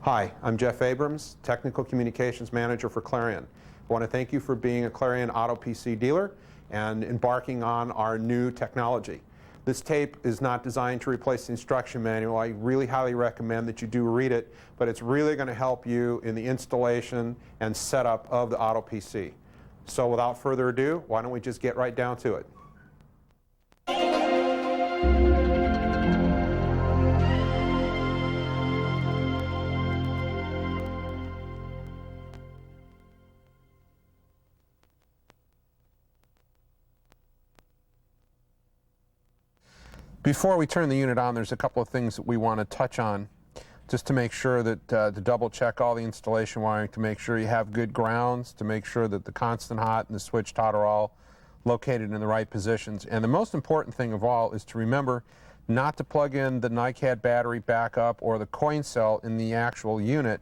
Hi, I'm Jeff Abrams, Technical Communications Manager for Clarion. I want to thank you for being a Clarion Auto PC dealer and embarking on our new technology. This tape is not designed to replace the instruction manual. I really highly recommend that you do read it, but it's really going to help you in the installation and setup of the Auto PC. So without further ado, why don't we just get right down to it. Before we turn the unit on, there's a couple of things that we want to touch on just to make sure that to double check all the installation wiring, to make sure you have good grounds, to make sure that the constant hot and the switched hot are all located in the right positions. And the most important thing of all is to remember not to plug in the NiCad battery backup or the coin cell in the actual unit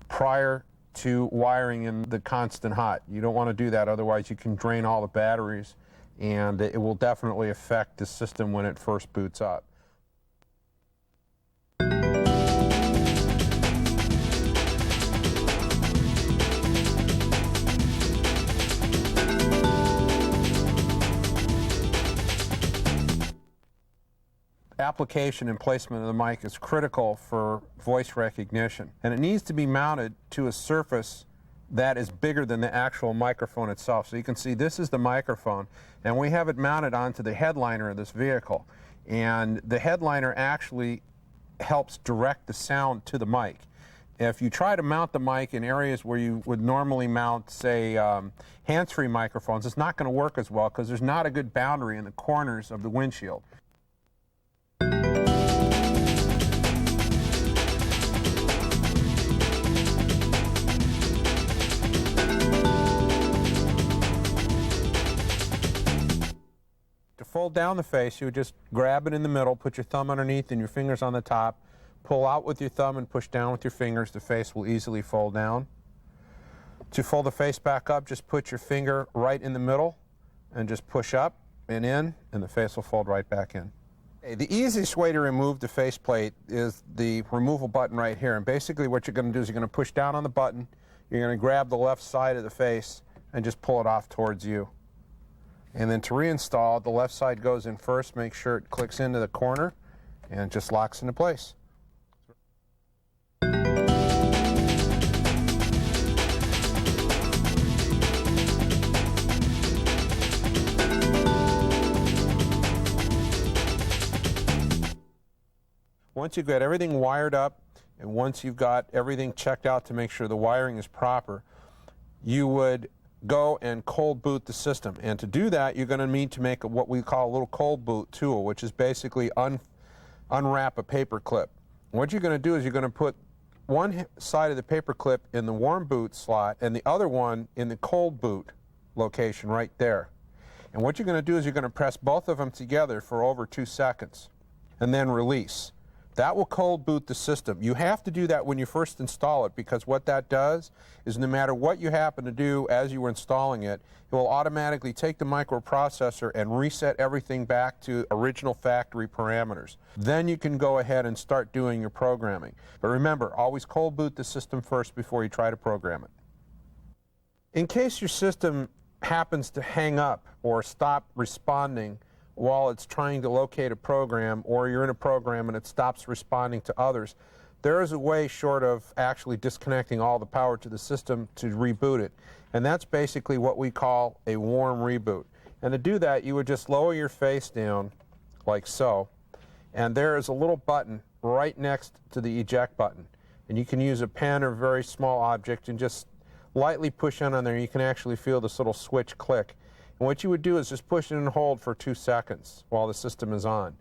prior to wiring in the constant hot. You don't want to do that, otherwise you can drain all the batteries, and it will definitely affect the system when it first boots up. Application and placement of the mic is critical for voice recognition, and it needs to be mounted to a surface that is bigger than the actual microphone itself. So you can see this is the microphone, and we have it mounted onto the headliner of this vehicle. And the headliner actually helps direct the sound to the mic. If you try to mount the mic in areas where you would normally mount, say, hands-free microphones, it's not going to work as well because there's not a good boundary in the corners of the windshield. To fold down the face, you would just grab it in the middle, put your thumb underneath and your fingers on the top, pull out with your thumb and push down with your fingers. The face will easily fold down. To fold the face back up, just put your finger right in the middle and just push up and in, and the face will fold right back in. The easiest way to remove the faceplate is the removal button right here. And basically what you're going to do is you're going to push down on the button, you're going to grab the left side of the face and just pull it off towards you. And then to reinstall, the left side goes in first, make sure it clicks into the corner, and it just locks into place. Once you've got everything wired up, and once you've got everything checked out to make sure the wiring is proper, you would go and cold boot the system. And to do that, you're going to need to make what we call a little cold boot tool, which is basically unwrap a paper clip. What you're going to do is you're going to put one side of the paper clip in the warm boot slot and the other one in the cold boot location right there. And what you're going to do is you're going to press both of them together for over 2 seconds and then release. That will cold boot the system. You have to do that when you first install it, because what that does is no matter what you happen to do as you were installing it, it will automatically take the microprocessor and reset everything back to original factory parameters. Then you can go ahead and start doing your programming. But remember, always cold boot the system first before you try to program it. In case your system happens to hang up or stop responding while it's trying to locate a program, or you're in a program and it stops responding to others, there is a way short of actually disconnecting all the power to the system to reboot it. And that's basically what we call a warm reboot. And to do that, you would just lower your face down like so, and there is a little button right next to the eject button. And you can use a pen or a very small object and just lightly push in on there. You can actually feel this little switch click. And what you would do is just push it and hold for 2 seconds while the system is on.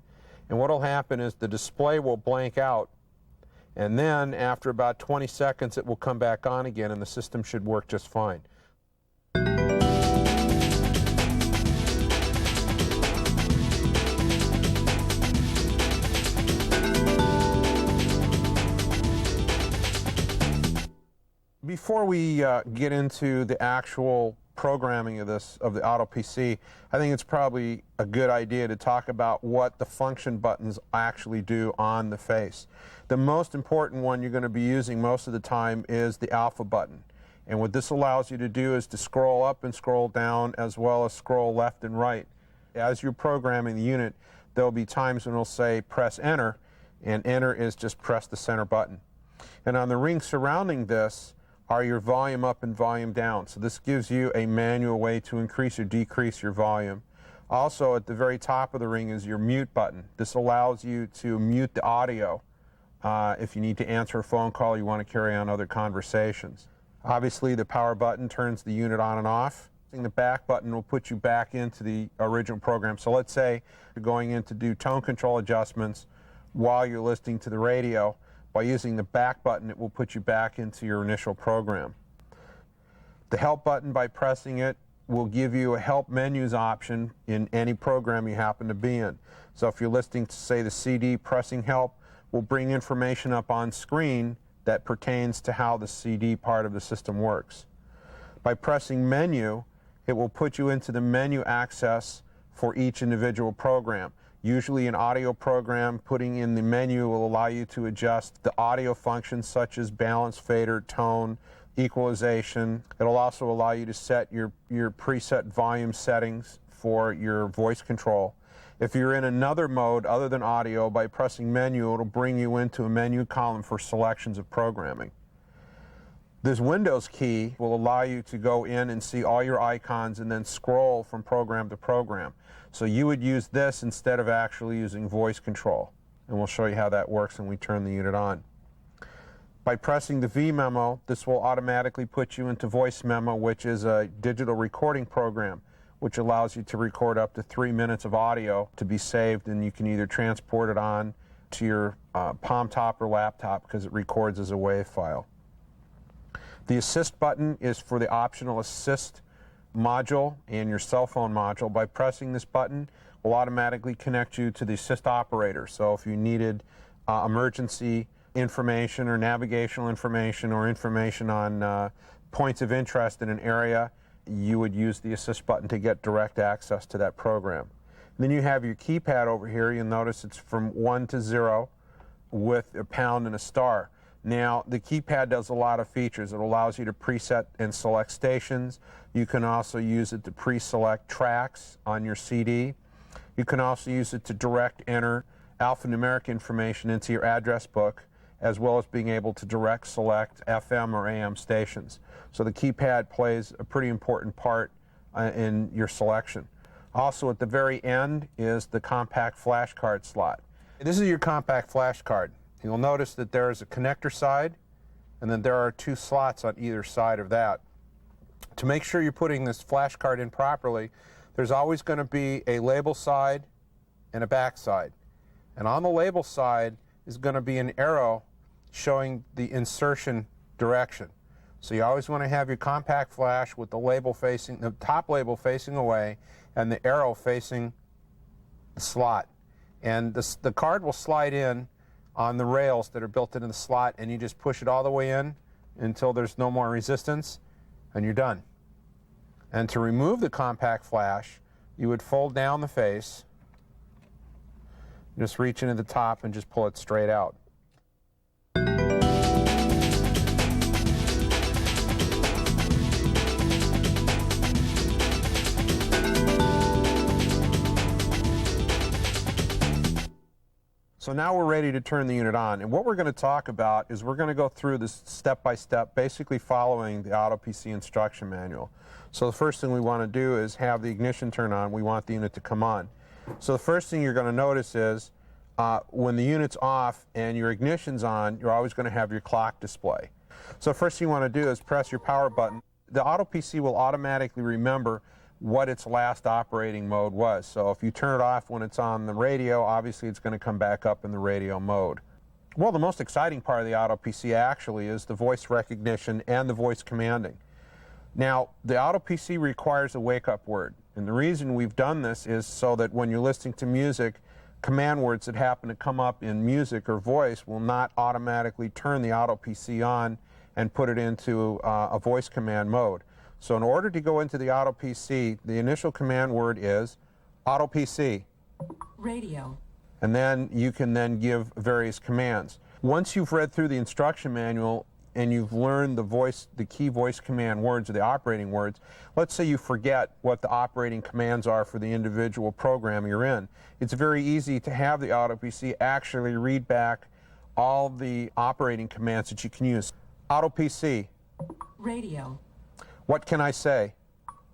And what will happen is the display will blank out, and then after about 20 seconds it will come back on again, and the system should work just fine. Before we get into the actual programming of the Auto PC, I think it's probably a good idea to talk about what the function buttons actually do on the face. The most important one you're going to be using most of the time is the alpha button. And what this allows you to do is to scroll up and scroll down, as well as scroll left and right. As you're programming the unit, there'll be times when it'll say press enter, and enter is just press the center button. And on the ring surrounding this are your volume up and volume down. So this gives you a manual way to increase or decrease your volume. Also, at the very top of the ring is your mute button. This allows you to mute the audio if you need to answer a phone call, you want to carry on other conversations. Obviously, the power button turns the unit on and off. The back button will put you back into the original program. So let's say you're going in to do tone control adjustments while you're listening to the radio. By using the back button, it will put you back into your initial program. The help button, by pressing it, will give you a help menus option in any program you happen to be in. So if you're listening to, say, the CD, pressing help will bring information up on screen that pertains to how the CD part of the system works. By pressing menu, it will put you into the menu access for each individual program. Usually an audio program, putting in the menu will allow you to adjust the audio functions such as balance, fader, tone, equalization. It'll also allow you to set your preset volume settings for your voice control. If you're in another mode other than audio, by pressing menu, it'll bring you into a menu column for selections of programming. This Windows key will allow you to go in and see all your icons and then scroll from program to program. So you would use this instead of actually using voice control. And we'll show you how that works when we turn the unit on. By pressing the V memo, this will automatically put you into voice memo, which is a digital recording program, which allows you to record up to 3 minutes of audio to be saved, and you can either transport it on to your Palm Top or laptop because it records as a WAV file. The assist button is for the optional assist module and your cell phone module. By pressing this button, will automatically connect you to the assist operator. So if you needed emergency information or navigational information or information on points of interest in an area, you would use the assist button to get direct access to that program. Then you have your keypad over here. You'll notice it's from 1 to 0 with a pound and a star. Now, the keypad does a lot of features. It allows you to preset and select stations. You can also use it to pre-select tracks on your CD. You can also use it to direct enter alphanumeric information into your address book, as well as being able to direct select FM or AM stations. So the keypad plays a pretty important part in your selection. Also at the very end is the compact flash card slot. This is your compact flash card. You'll notice that there is a connector side, and then there are 2 slots on either side of that. To make sure you're putting this flash card in properly, there's always going to be a label side and a back side. And on the label side is going to be an arrow showing the insertion direction. So you always want to have your compact flash with the label facing, the top label facing away, and the arrow facing the slot. And the card will slide in on the rails that are built into the slot, and you just push it all the way in until there's no more resistance, and you're done. And to remove the compact flash, you would fold down the face, just reach into the top and just pull it straight out. So now we're ready to turn the unit on, and what we're going to talk about is we're going to go through this step by step, basically following the Auto PC instruction manual. So the first thing we want to do is have the ignition turn on. We want the unit to come on. So the first thing you're going to notice is when the unit's off and your ignition's on, you're always going to have your clock display. So first thing you want to do is press your power button. The Auto PC will automatically remember what its last operating mode was. So if you turn it off when it's on the radio, obviously it's going to come back up in the radio mode. Well, the most exciting part of the Auto PC actually is the voice recognition and the voice commanding. Now, the Auto PC requires a wake-up word, and the reason we've done this is so that when you're listening to music, command words that happen to come up in music or voice will not automatically turn the Auto PC on and put it into a voice command mode. So in order to go into the Auto PC, the initial command word is Auto PC. Radio. And then you can then give various commands. Once you've read through the instruction manual and you've learned the key voice command words or the operating words, let's say you forget what the operating commands are for the individual program you're in. It's very easy to have the Auto PC actually read back all the operating commands that you can use. Auto PC. Radio. What can I say?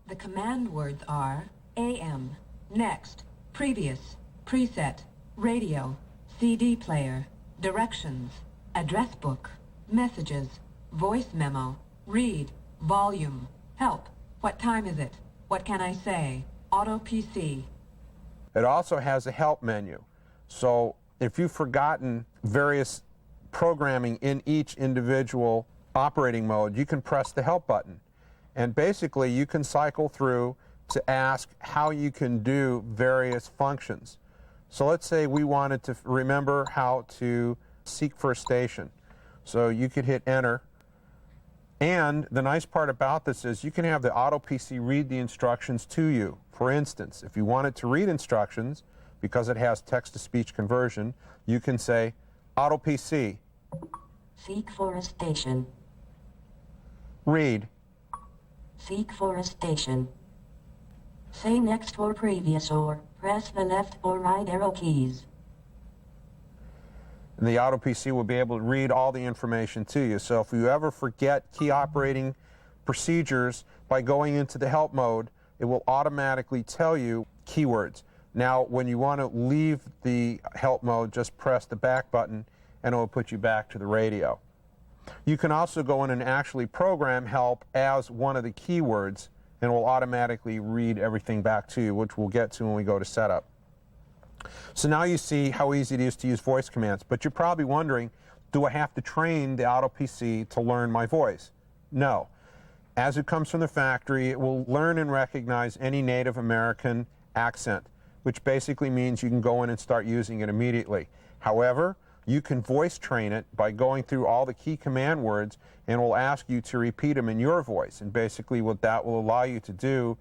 The command words are AM, next, previous, preset, radio, CD player, directions, address book, messages, voice memo, read, volume, help, what time is it, what can I say, Auto PC. It also has a help menu. So if you've forgotten various programming in each individual operating mode, you can press the help button. And basically you can cycle through to ask how you can do various functions. So let's say we wanted to remember how to seek for a station. So you could hit enter. And the nice part about this is you can have the Auto PC read the instructions to you. For instance, if you wanted to read instructions, because it has text-to-speech conversion, you can say, Auto PC. Seek for a station. Read. Seek for a station. Say next or previous or press the left or right arrow keys. And the Auto PC will be able to read all the information to you. So if you ever forget key operating procedures, by going into the help mode, it will automatically tell you keywords. Now, when you want to leave the help mode, just press the back button and it will put you back to the radio. You can also go in and actually program help as one of the keywords, and it will automatically read everything back to you, which we'll get to when we go to setup. So now you see how easy it is to use voice commands, but you're probably wondering, do I have to train the Auto PC to learn my voice? No. As it comes from the factory, it will learn and recognize any Native American accent, which basically means you can go in and start using it immediately. However, you can voice train it by going through all the key command words, and it will ask you to repeat them in your voice. And basically what that will allow you to do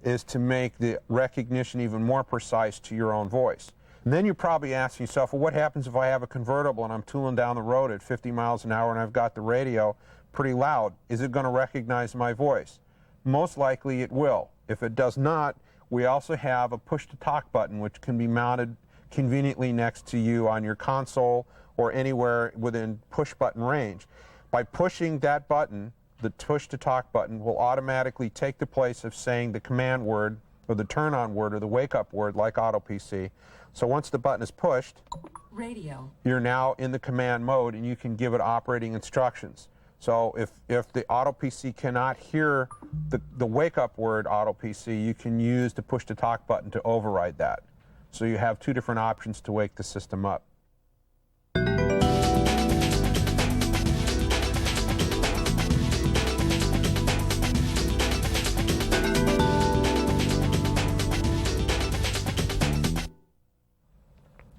is to make the recognition even more precise to your own voice. And then you're probably asking yourself, well, what happens if I have a convertible and I'm tooling down the road at 50 miles an hour and I've got the radio pretty loud? Is it going to recognize my voice? Most likely it will. If it does not, we also have a push-to-talk button which can be mounted conveniently next to you on your console or anywhere within push-button range. By pushing that button, the push-to-talk button will automatically take the place of saying the command word or the turn-on word or the wake-up word like Auto PC. So once the button is pushed, radio, you're now in the command mode and you can give it operating instructions. So if the Auto PC cannot hear the wake-up word Auto PC, you can use the push-to-talk button to override that. So you have two different options to wake the system up.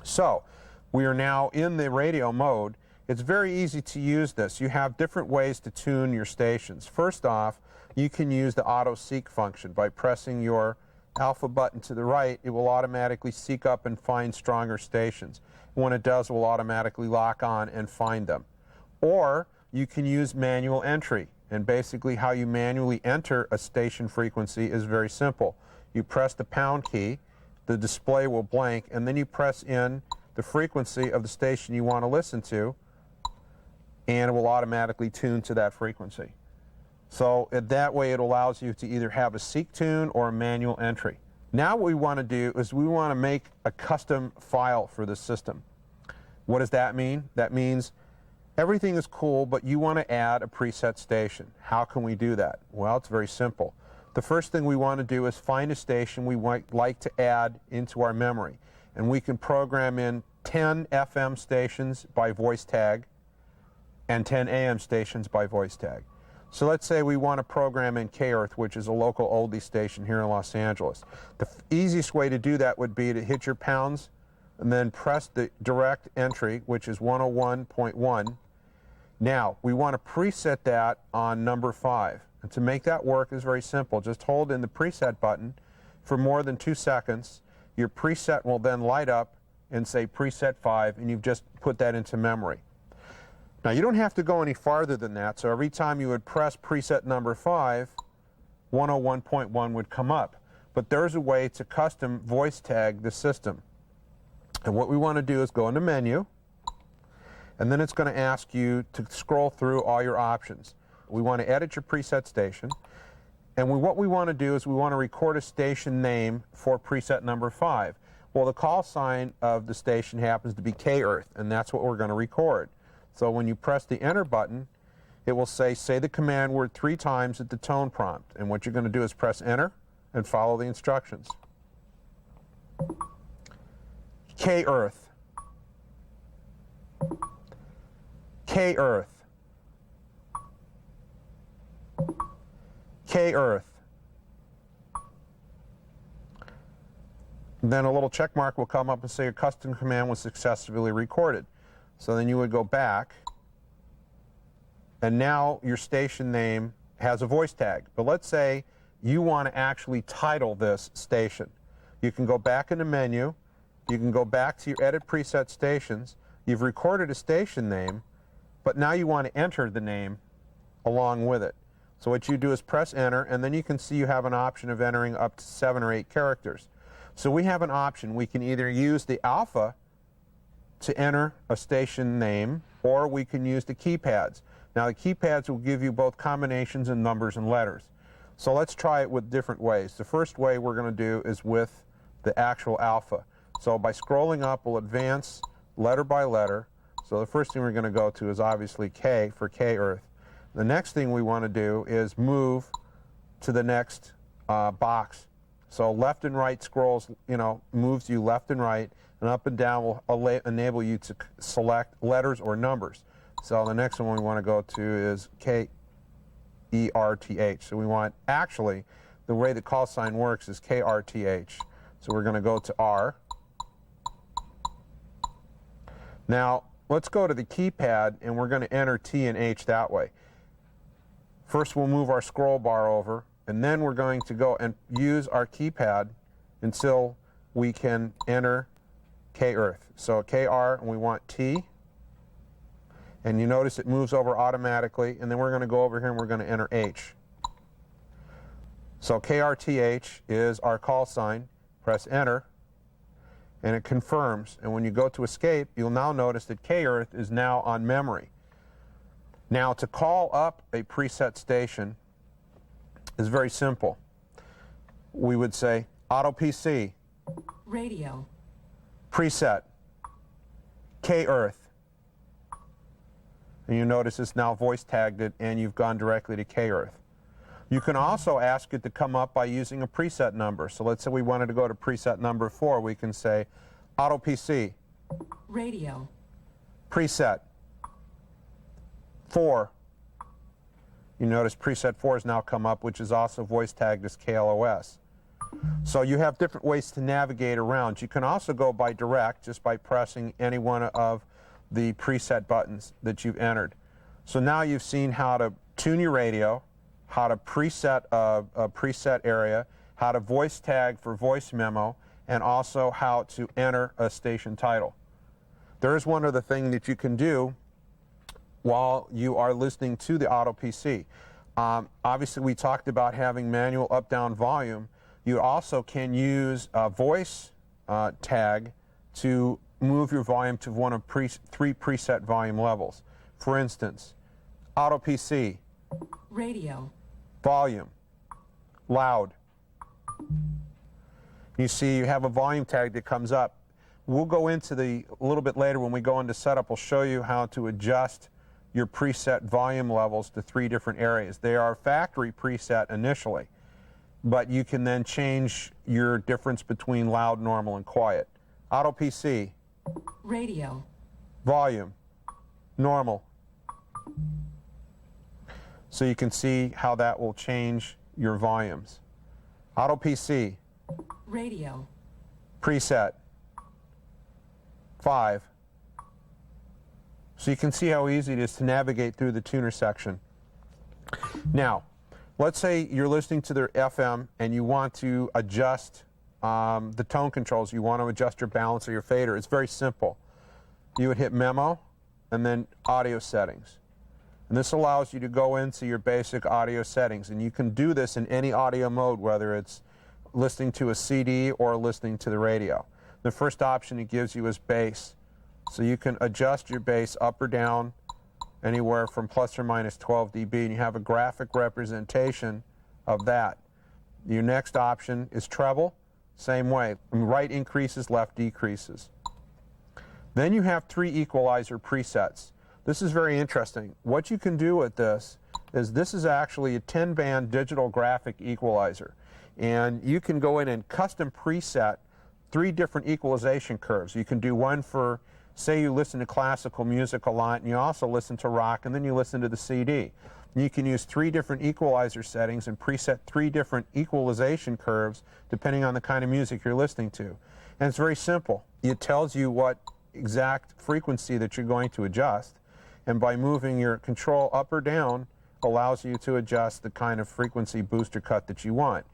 So we are now in the radio mode. It's very easy to use this. You have different ways to tune your stations. First off, you can use the auto seek function. By pressing your alpha button to the right, it will automatically seek up and find stronger stations. When it does, it will automatically lock on and find them. Or you can use manual entry. And basically how you manually enter a station frequency is very simple. You press the pound key, the display will blank, and then you press in the frequency of the station you want to listen to, and it will automatically tune to that frequency. So that way it allows you to either have a seek tune or a manual entry. Now what we want to do is we want to make a custom file for the system. What does that mean? That means everything is cool, but you want to add a preset station. How can we do that? Well, it's very simple. The first thing we want to do is find a station we might like to add into our memory. And we can program in 10 FM stations by voice tag and 10 AM stations by voice tag. So let's say we want to program in K-Earth, which is a local oldie station here in Los Angeles. The easiest way to do that would be to hit your pounds and then press the direct entry, which is 101.1. Now, we want to preset that on number 5. And to make that work is very simple. Just hold in the preset button for more than 2 seconds. Your preset will then light up and say preset 5, and you've just put that into memory. Now you don't have to go any farther than that, so every time you would press preset number 5, 101.1 would come up. But there's a way to custom voice tag the system. And what we want to do is go into menu, and then it's going to ask you to scroll through all your options. We want to edit your preset station, and what we want to do is we want to record a station name for preset number 5. Well, the call sign of the station happens to be K-Earth, and that's what we're going to record. So when you press the enter button, it will say the command word 3 times at the tone prompt. And what you're going to do is press enter and follow the instructions. K-Earth. K-Earth. K-Earth. Then a little check mark will come up and say a custom command was successfully recorded. So then you would go back, and now your station name has a voice tag. But let's say you want to actually title this station. You can go back in the menu, you can go back to your edit preset stations, you've recorded a station name, but now you want to enter the name along with it. So what you do is press enter, and then you can see you have an option of entering up to 7 or 8 characters. So we have an option. We can either use the alpha to enter a station name, or we can use the keypads. Now the keypads will give you both combinations and numbers and letters. So let's try it with different ways. The first way we're going to do is with the actual alpha. So by scrolling up, we'll advance letter by letter. So the first thing we're going to go to is obviously K for K-Earth. The next thing we want to do is move to the next box. So left and right scrolls, moves you left and right, and up and down will enable you to select letters or numbers. So the next one we want to go to is K-E-R-T-H. So we want, actually, the way the call sign works is K-R-T-H. So we're going to go to R. Now, let's go to the keypad, and we're going to enter T and H that way. First, we'll move our scroll bar over, and then we're going to go and use our keypad until we can enter K-Earth. So K-R, and we want T. And you notice it moves over automatically, and then we're going to go over here and we're going to enter H. So K-R-T-H is our call sign. Press enter, and it confirms. And when you go to escape, you'll now notice that K-Earth is now on memory. Now, to call up a preset station is very simple. We would say Auto PC, radio, preset, K-Earth. And you notice it's now voice tagged it, and you've gone directly to K-Earth. You can also ask it to come up by using a preset number. So let's say we wanted to go to preset number 4. We can say Auto PC, radio, preset 4. You notice preset 4 has now come up, which is also voice tagged as KLOS. So you have different ways to navigate around. You can also go by direct, just by pressing any one of the preset buttons that you've entered. So now you've seen how to tune your radio, how to preset a preset area, how to voice tag for voice memo, and also how to enter a station title. There is one other thing that you can do while you are listening to the Auto PC. Obviously, we talked about having manual up-down volume. You also can use a voice tag to move your volume to one of 3 preset volume levels. For instance, Auto PC, radio, volume, loud. You see you have a volume tag that comes up. We'll go into a little bit later when we go into setup. We'll show you how to adjust your preset volume levels to 3 different areas. They are factory preset initially, but you can then change your difference between loud, normal, and quiet. Auto PC, radio, volume, normal. So you can see how that will change your volumes. Auto PC, radio, preset 5. So you can see how easy it is to navigate through the tuner section. Now, let's say you're listening to their FM and you want to adjust the tone controls. You want to adjust your balance or your fader. It's very simple. You would hit Memo and then Audio Settings. And this allows you to go into your basic audio settings. And you can do this in any audio mode, whether it's listening to a CD or listening to the radio. The first option it gives you is bass. So you can adjust your bass up or down anywhere from plus or minus 12 dB, and you have a graphic representation of that. Your next option is treble, same way. Right increases, left decreases. Then you have 3 equalizer presets. This is very interesting. What you can do with this is actually a 10-band digital graphic equalizer. And you can go in and custom preset 3 different equalization curves. You can do one for, say you listen to classical music a lot, and you also listen to rock, and then you listen to the CD. You can use 3 different equalizer settings and preset 3 different equalization curves depending on the kind of music you're listening to. And it's very simple. It tells you what exact frequency that you're going to adjust, and by moving your control up or down allows you to adjust the kind of frequency boost or cut that you want.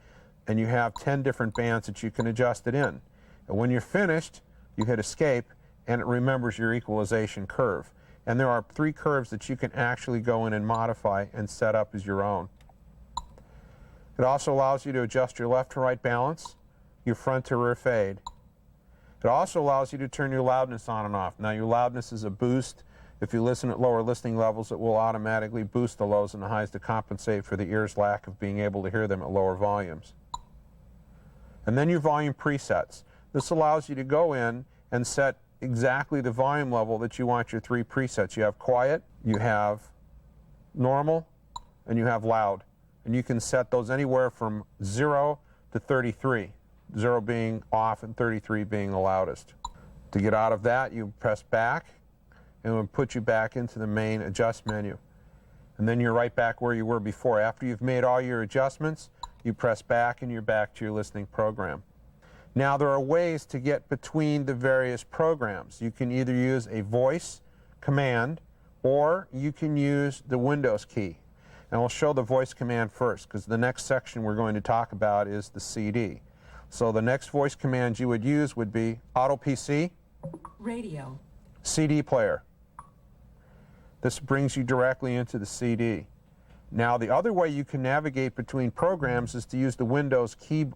And you have 10 different bands that you can adjust it in. And when you're finished, you hit escape and it remembers your equalization curve. And there are 3 curves that you can actually go in and modify and set up as your own. It also allows you to adjust your left to right balance, your front to rear fade. It also allows you to turn your loudness on and off. Now, your loudness is a boost. If you listen at lower listening levels, it will automatically boost the lows and the highs to compensate for the ear's lack of being able to hear them at lower volumes. And then your volume presets. This allows you to go in and set exactly the volume level that you want your 3 presets. You have quiet, you have normal, and you have loud. And you can set those anywhere from 0 to 33. 0 being off and 33 being the loudest. To get out of that, you press back, and it will put you back into the main adjust menu. And then you're right back where you were before. After you've made all your adjustments, you press back and you're back to your listening program. Now, there are ways to get between the various programs. You can either use a voice command or you can use the Windows key. And we'll show the voice command first because the next section we're going to talk about is the CD. So the next voice command you would use would be Auto PC, radio, CD player. This brings you directly into the CD. Now, the other way you can navigate between programs is to use the Windows key,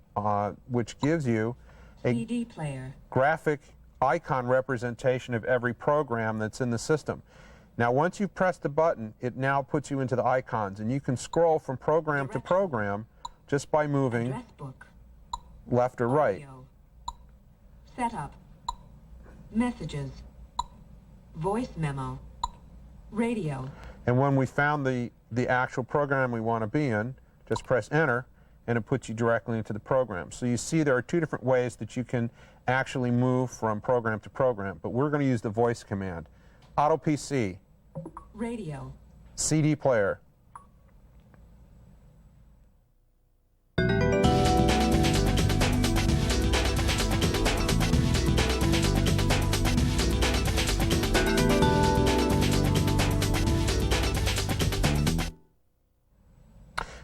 which gives you a CD player, graphic icon representation of every program that's in the system. Now, once you've pressed the button, it now puts you into the icons, and you can scroll from program to program just by moving address book, left or right. audio, setup, messages, voice memo, radio. And when we found the actual program we want to be in, just press enter and it puts you directly into the program. So you see there are 2 different ways that you can actually move from program to program, but we're going to use the voice command. Auto PC, radio, CD player,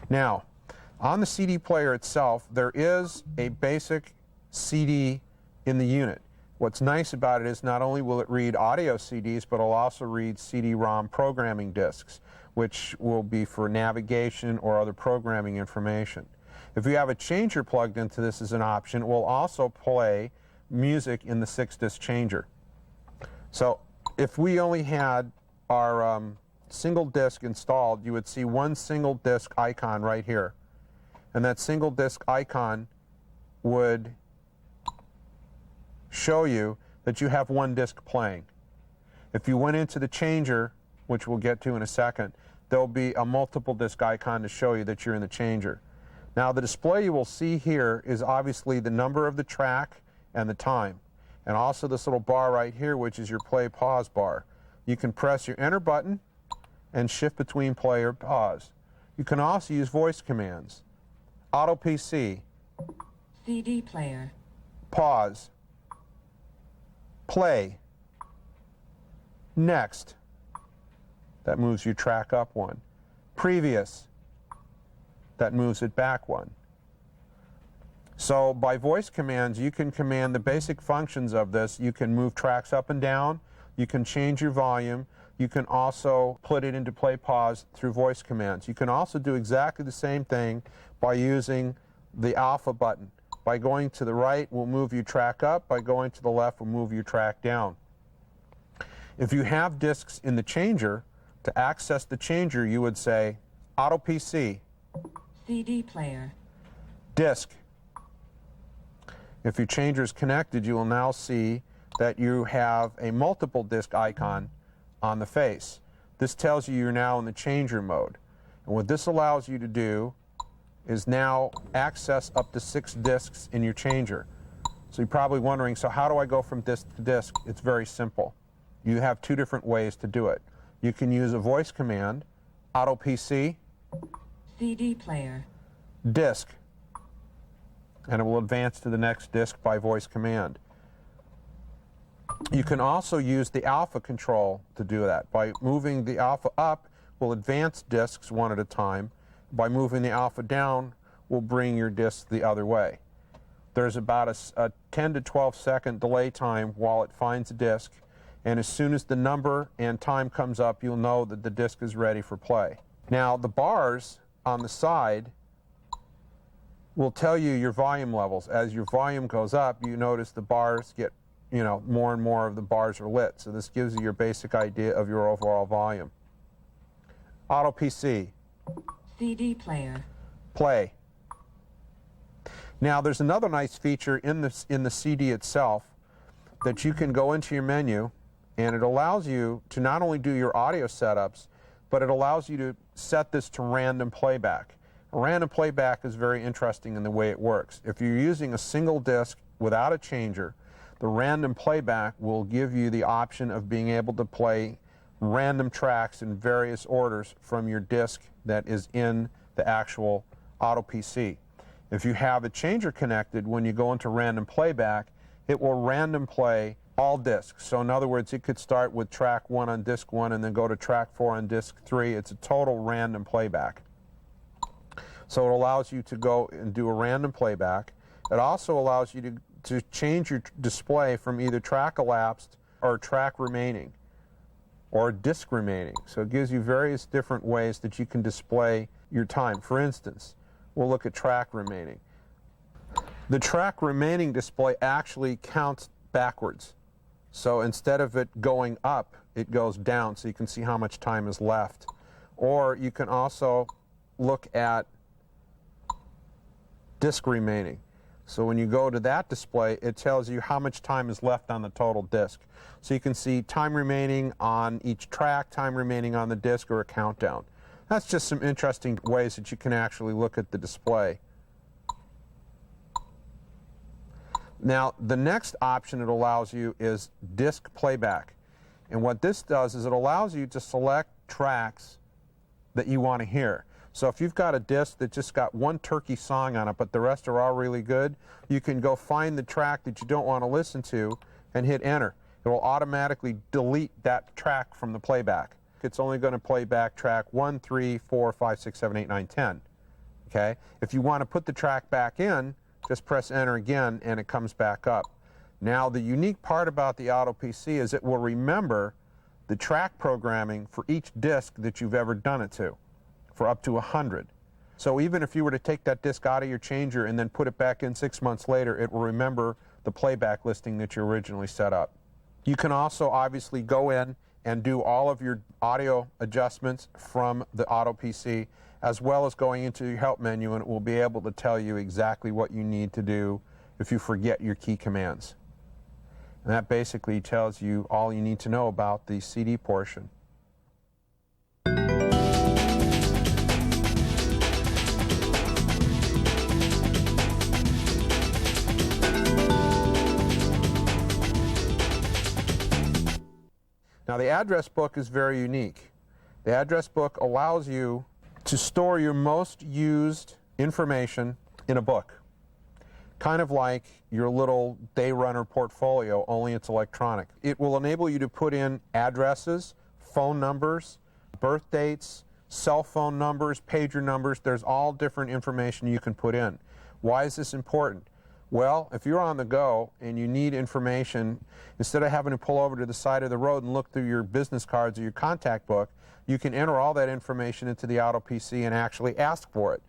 Now, on the CD player itself, there is a basic CD in the unit. What's nice about it is not only will it read audio CDs, but it'll also read CD-ROM programming disks, which will be for navigation or other programming information. If you have a changer plugged into this as an option, it will also play music in the 6-disc changer. So if we only had our single disc installed, you would see one single disc icon right here. And that single disc icon would show you that you have one disc playing. If you went into the changer, which we'll get to in a second, there'll be a multiple disc icon to show you that you're in the changer. Now, the display you will see here is obviously the number of the track and the time, and also this little bar right here, which is your play pause bar. You can press your enter button and shift between play or pause. You can also use voice commands. Auto PC, CD player, pause, play, next. That moves your track up one. Previous, that moves it back one. So by voice commands, you can command the basic functions of this. You can move tracks up and down. You can change your volume. You can also put it into play pause through voice commands. You can also do exactly the same thing by using the alpha button. By going to the right, we'll move your track up. By going to the left, we'll move your track down. If you have discs in the changer, to access the changer, you would say Auto PC, CD player, disc. If your changer is connected, you will now see that you have a multiple disc icon on the face. This tells you you're now in the changer mode. And what this allows you to do is now access up to 6 discs in your changer. So you're probably wondering, so how do I go from disc to disc? It's very simple. You have 2 different ways to do it. You can use a voice command, Auto PC, CD player, disc, and it will advance to the next disc by voice command. You can also use the alpha control to do that. By moving the alpha up, we'll advance discs one at a time. By moving the alpha down, we'll bring your disc the other way. There's about a 10 to 12 second delay time while it finds a disc, and as soon as the number and time comes up, you'll know that the disc is ready for play. Now, the bars on the side will tell you your volume levels. As your volume goes up, you notice the bars get, more and more of the bars are lit. So this gives you your basic idea of your overall volume. Auto PC. CD player, Play. Now there's another nice feature in the CD itself that you can go into your menu, and it allows you to not only do your audio setups, but it allows you to set this to random playback. Random playback is very interesting in the way it works. If you're using a single disc without a changer, the random playback will give you the option of being able to play random tracks in various orders from your disc that is in the actual Auto PC. If you have a changer connected, when you go into random playback, it will random play all discs. So in other words, it could start with track 1 on disc 1 and then go to track 4 on disc 3. It's a total random playback. So it allows you to go and do a random playback. It also allows you to change your display from either track elapsed or track remaining or disc remaining. So it gives you various different ways that you can display your time. For instance, we'll look at track remaining. The track remaining display actually counts backwards. So instead of it going up, it goes down so you can see how much time is left. Or you can also look at disc remaining. So when you go to that display, it tells you how much time is left on the total disc. So you can see time remaining on each track, time remaining on the disc, or a countdown. That's just some interesting ways that you can actually look at the display. Now, the next option it allows you is disc playback. And what this does is it allows you to select tracks that you want to hear. So if you've got a disc that just got one turkey song on it, but the rest are all really good, you can go find the track that you don't want to listen to and hit enter. It will automatically delete that track from the playback. It's only going to play back track 1, 3, 4, 5, 6, 7, 8, 9, 10. Okay? If you want to put the track back in, just press enter again and it comes back up. Now the unique part about the Auto PC is it will remember the track programming for each disc that you've ever done it to, for up to 100. So even if you were to take that disc out of your changer and then put it back in 6 months later, it will remember the playback listing that you originally set up. You can also obviously go in and do all of your audio adjustments from the Auto PC, as well as going into your help menu, and it will be able to tell you exactly what you need to do if you forget your key commands. And that basically tells you all you need to know about the CD portion. Now the address book is very unique. The address book allows you to store your most used information in a book. Kind of like your little day runner portfolio, only it's electronic. It will enable you to put in addresses, phone numbers, birth dates, cell phone numbers, pager numbers. There's all different information you can put in. Why is this important? Well, if you're on the go and you need information, instead of having to pull over to the side of the road and look through your business cards or your contact book, you can enter all that information into the AutoPC and actually ask for it.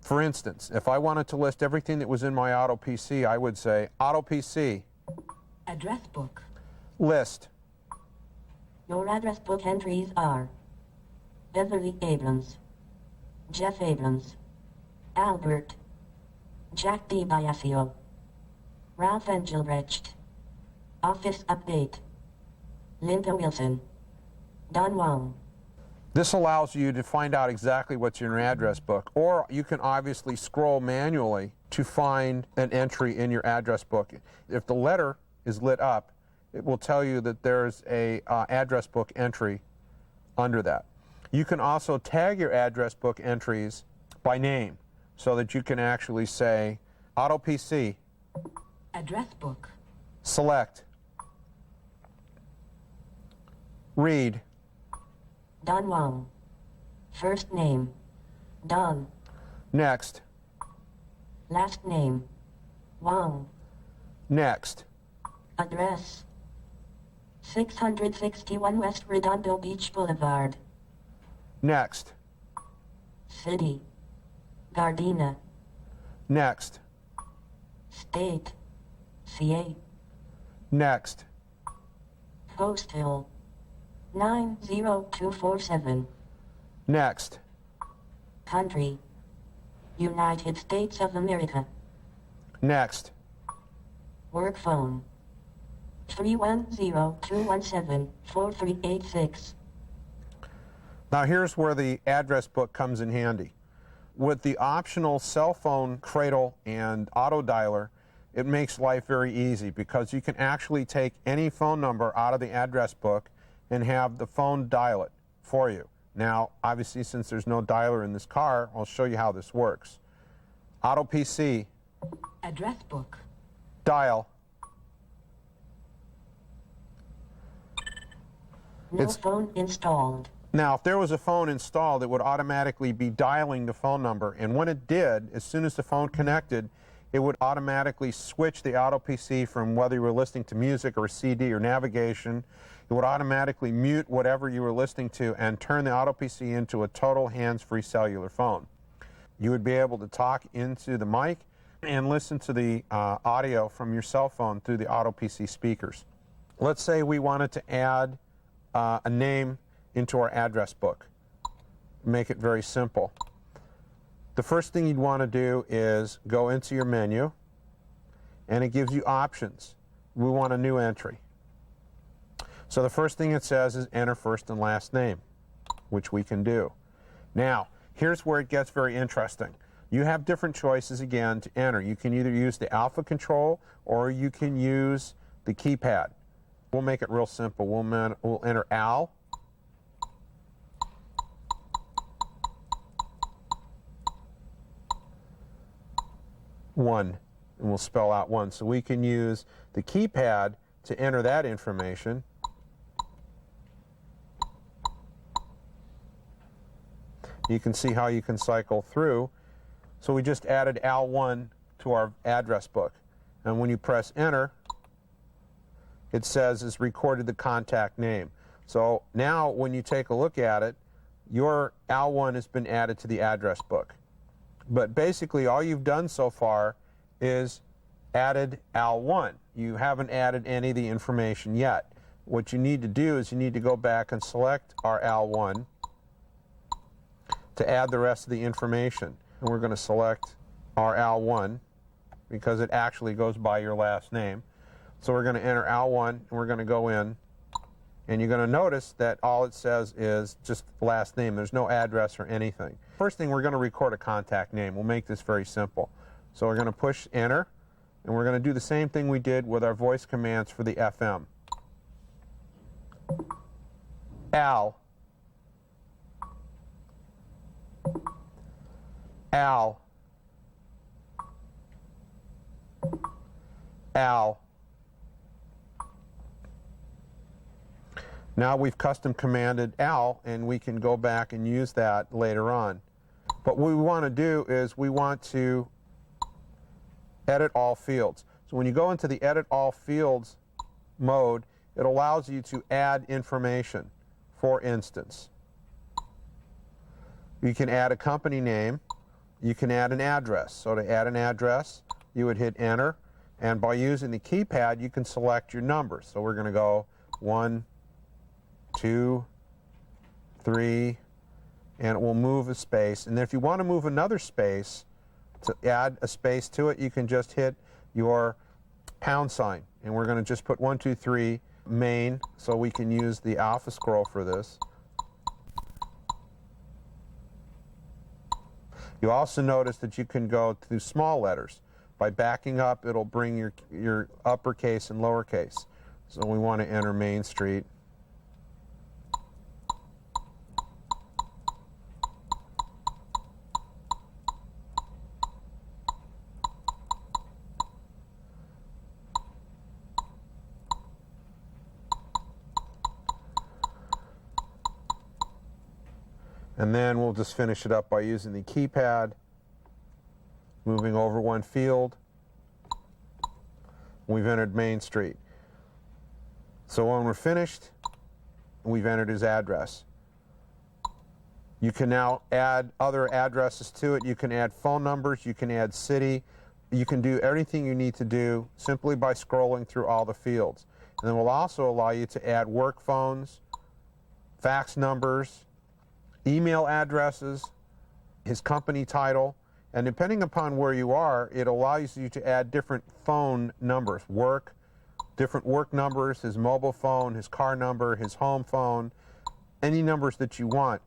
For instance, if I wanted to list everything that was in my AutoPC, I would say, AutoPC, Address book. list. Your address book entries are Beverly Abrams, Jeff Abrams, Albert, Jack D. Biasio, Ralph Engelbrecht, Office Update, Linda Wilson, Don Wong. This allows you to find out exactly what's in your address book, or you can obviously scroll manually to find an entry in your address book. If the letter is lit up, it will tell you that there's a address book entry under that. You can also tag your address book entries by name so that you can actually say AutoPC, Address book. select, read, Don Wong. First name, Don. next, Last name, Wong. next, Address, 661 West Redondo Beach Boulevard. next, City, Gardena. next, State, CA. next, Postal, 90247. next, Country, United States of America. next, Work phone, 310-217-4386. Now here's where the address book comes in handy. With the optional cell phone cradle and auto dialer, it makes life very easy because you can actually take any phone number out of the address book and have the phone dial it for you. Now, obviously, since there's no dialer in this car, I'll show you how this works. AutoPC, Address book. dial. No It's- phone installed. Now, if there was a phone installed, it would automatically be dialing the phone number. And when it did, as soon as the phone connected, it would automatically switch the AutoPC from whether you were listening to music or a CD or navigation. It would automatically mute whatever you were listening to and turn the AutoPC into a total hands-free cellular phone. You would be able to talk into the mic and listen to the audio from your cell phone through the AutoPC speakers. Let's say we wanted to add a name into our address book. Make it very simple. The first thing you'd want to do is go into your menu, and it gives you options. We want a new entry. So the first thing it says is enter first and last name, which we can do. Now, here's where it gets very interesting. You have different choices again to enter. You can either use the alpha control or you can use the keypad. We'll make it real simple. We'll enter Al. One, and we'll spell out one. So we can use the keypad to enter that information. You can see how you can cycle through. So we just added Al1 to our address book. And when you press enter, it says it's recorded the contact name. So now when you take a look at it, your Al1 has been added to the address book. But basically all you've done so far is added Al1. You haven't added any of the information yet. What you need to do is you need to go back and select our Al1 to add the rest of the information. And we're going to select our Al1 because it actually goes by your last name. So we're going to enter Al1 and we're going to go in, and you're going to notice that all it says is just last name. There's no address or anything. First thing, we're going to record a contact name. We'll make this very simple. So we're going to push enter, and we're going to do the same thing we did with our voice commands for the FM. Al. Al. Al. Now we've custom commanded Al, and we can go back and use that later on. But what we want to do is we want to edit all fields. So when you go into the edit all fields mode, it allows you to add information. For instance, you can add a company name, you can add an address. So to add an address, you would hit enter, and by using the keypad you can select your numbers. So we're going to go 1, 2, 3, and it will move a space. And then if you want to move another space, to add a space to it, you can just hit your pound sign. And we're going to just put 1, 2, 3 main, so we can use the alpha scroll for this. You also notice that you can go to small letters. By backing up, it'll bring your uppercase and lowercase. So we want to enter Main Street. And then we'll just finish it up by using the keypad, moving over one field. We've entered Main Street. So when we're finished, we've entered his address. You can now add other addresses to it. You can add phone numbers, you can add city, you can do everything you need to do simply by scrolling through all the fields. And then we'll also allow you to add work phones, fax numbers, email addresses, his company title, and depending upon where you are, it allows you to add different phone numbers, different work numbers, his mobile phone, his car number, his home phone, any numbers that you want.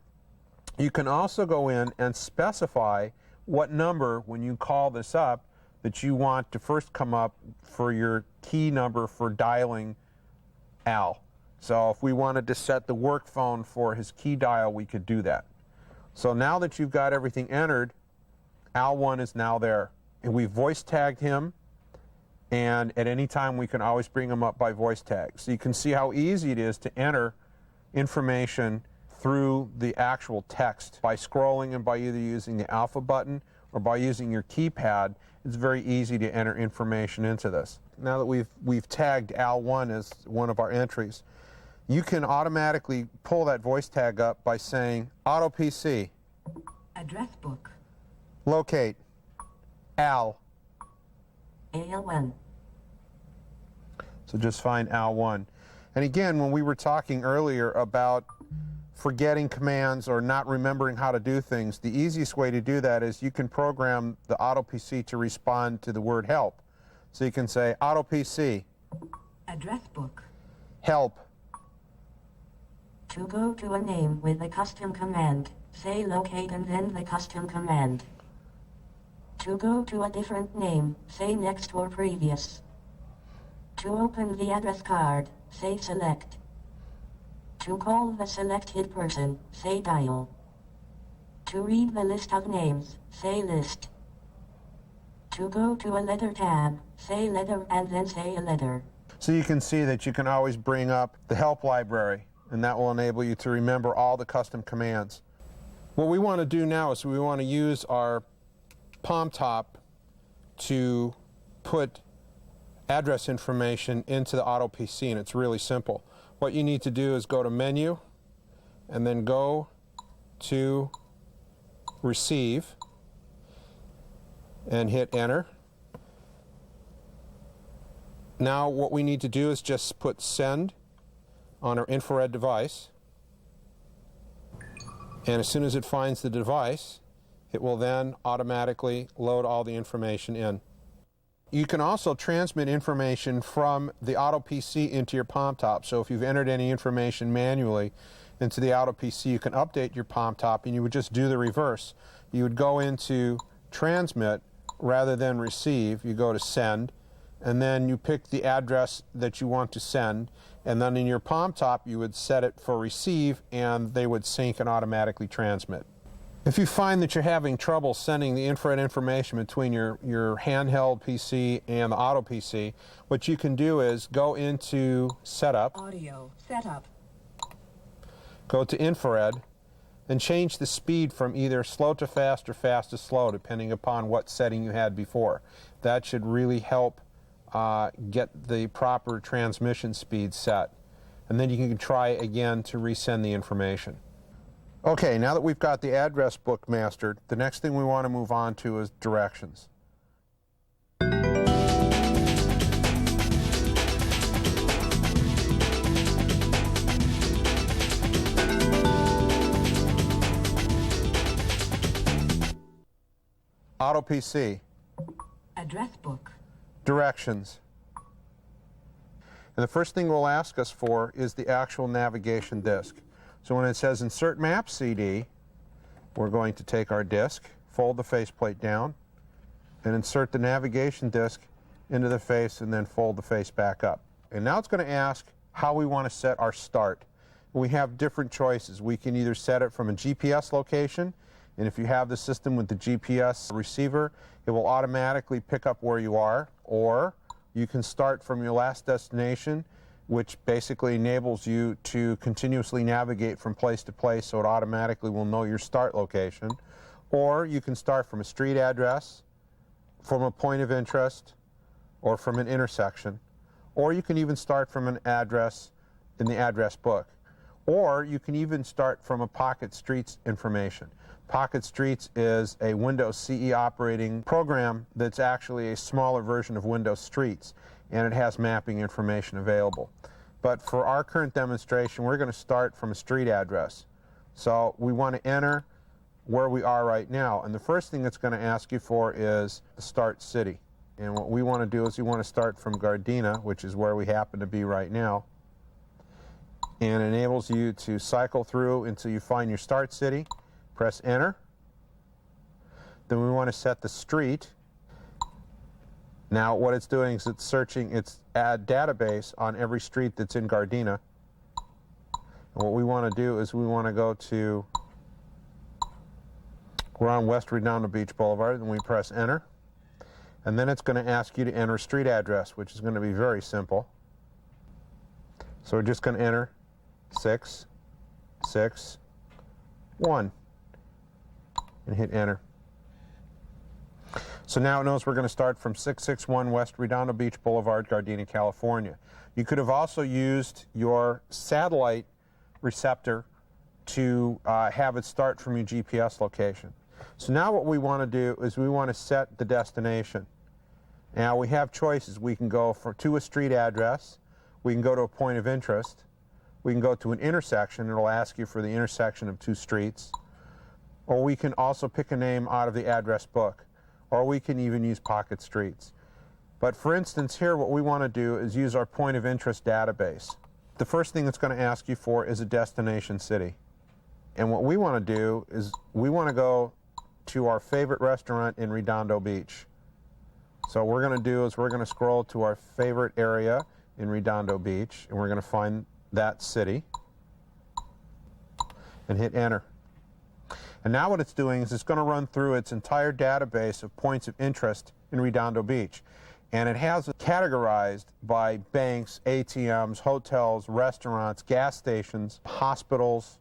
You can also go in and specify what number, when you call this up, that you want to first come up for your key number for dialing Al. So if we wanted to set the work phone for his key dial, we could do that. So now that you've got everything entered, Al1 is now there. And we've voice tagged him, and at any time we can always bring him up by voice tag. So you can see how easy it is to enter information through the actual text by scrolling, and by either using the alpha button or by using your keypad. It's very easy to enter information into this. Now that we've tagged Al1 as one of our entries, you can automatically pull that voice tag up by saying Auto PC, Address book. locate Al. AL1. So just find Al1. And again, when we were talking earlier about forgetting commands or not remembering how to do things, the easiest way to do that is you can program the Auto PC to respond to the word help. So you can say Auto PC, Address book. help. To go to a name with a custom command, say locate and then the custom command. To go to a different name, say next or previous. To open the address card, say select. To call the selected person, say dial. To read the list of names, say list. To go to a letter tab, say letter and then say a letter. So you can see that you can always bring up the help library, and that will enable you to remember all the custom commands. What we want to do now is we want to use our Palm Top to put address information into the Auto PC, and it's really simple. What you need to do is go to Menu, and then go to Receive, and hit Enter. Now what we need to do is just put Send on our infrared device, and as soon as it finds the device, it will then automatically load all the information in. You can also transmit information from the Auto PC into your Palm Top. So if you've entered any information manually into the Auto PC, you can update your Palm Top, and you would just do the reverse. You would go into Transmit rather than Receive. You go to Send, and then you pick the address that you want to send, and then in your Palm Top you would set it for Receive, and they would sync and automatically transmit. If you find that you're having trouble sending the infrared information between your handheld PC and the Auto PC, what you can do is go into Setup, Audio. Setup. Go to infrared and change the speed from either slow to fast or fast to slow, depending upon what setting you had before. That should really help get the proper transmission speed set. And then you can try again to resend the information. Okay, now that we've got the address book mastered, the next thing we want to move on to is directions. Auto PC. Address book. Directions. And the first thing we'll ask us for is the actual navigation disk. So when it says Insert Map CD, we're going to take our disk, fold the faceplate down, and insert the navigation disk into the face and then fold the face back up. And now it's going to ask how we want to set our start. We have different choices. We can either set it from a GPS location, and if you have the system with the GPS receiver, it will automatically pick up where you are, or you can start from your last destination, which basically enables you to continuously navigate from place to place, so it automatically will know your start location. Or you can start from a street address, from a point of interest, or from an intersection. Or you can even start from an address in the address book. Or you can even start from a Pocket Streets information. Pocket Streets is a Windows CE operating program that's actually a smaller version of Windows Streets, and it has mapping information available. But for our current demonstration, we're going to start from a street address. So we want to enter where we are right now, and the first thing it's going to ask you for is the start city. And what we want to do is we want to start from Gardena, which is where we happen to be right now, and it enables you to cycle through until you find your start city. Press enter. Then we want to set the street. Now what it's doing is it's searching its ad database on every street that's in Gardena. And what we want to do is we want to go to, we're on West Redondo Beach Boulevard, and we press enter. And then it's going to ask you to enter a street address, which is going to be very simple. So we're just going to enter 661 and hit enter. So now it knows we're going to start from 661 West Redondo Beach Boulevard, Gardena, California. You could have also used your satellite receptor to have it start from your GPS location. So now what we want to do is we want to set the destination. Now we have choices. We can go to a street address, we can go to a point of interest, we can go to an intersection. It'll ask you for the intersection of two streets. Or we can also pick a name out of the address book. Or we can even use Pocket Streets. But for instance here, what we want to do is use our point of interest database. The first thing it's going to ask you for is a destination city. And what we want to do is we want to go to our favorite restaurant in Redondo Beach. So what we're going to do is we're going to scroll to our favorite area in Redondo Beach, and we're going to find that city and hit enter. And now what it's doing is it's going to run through its entire database of points of interest in Redondo Beach. And it has it categorized by banks, ATMs, hotels, restaurants, gas stations, hospitals,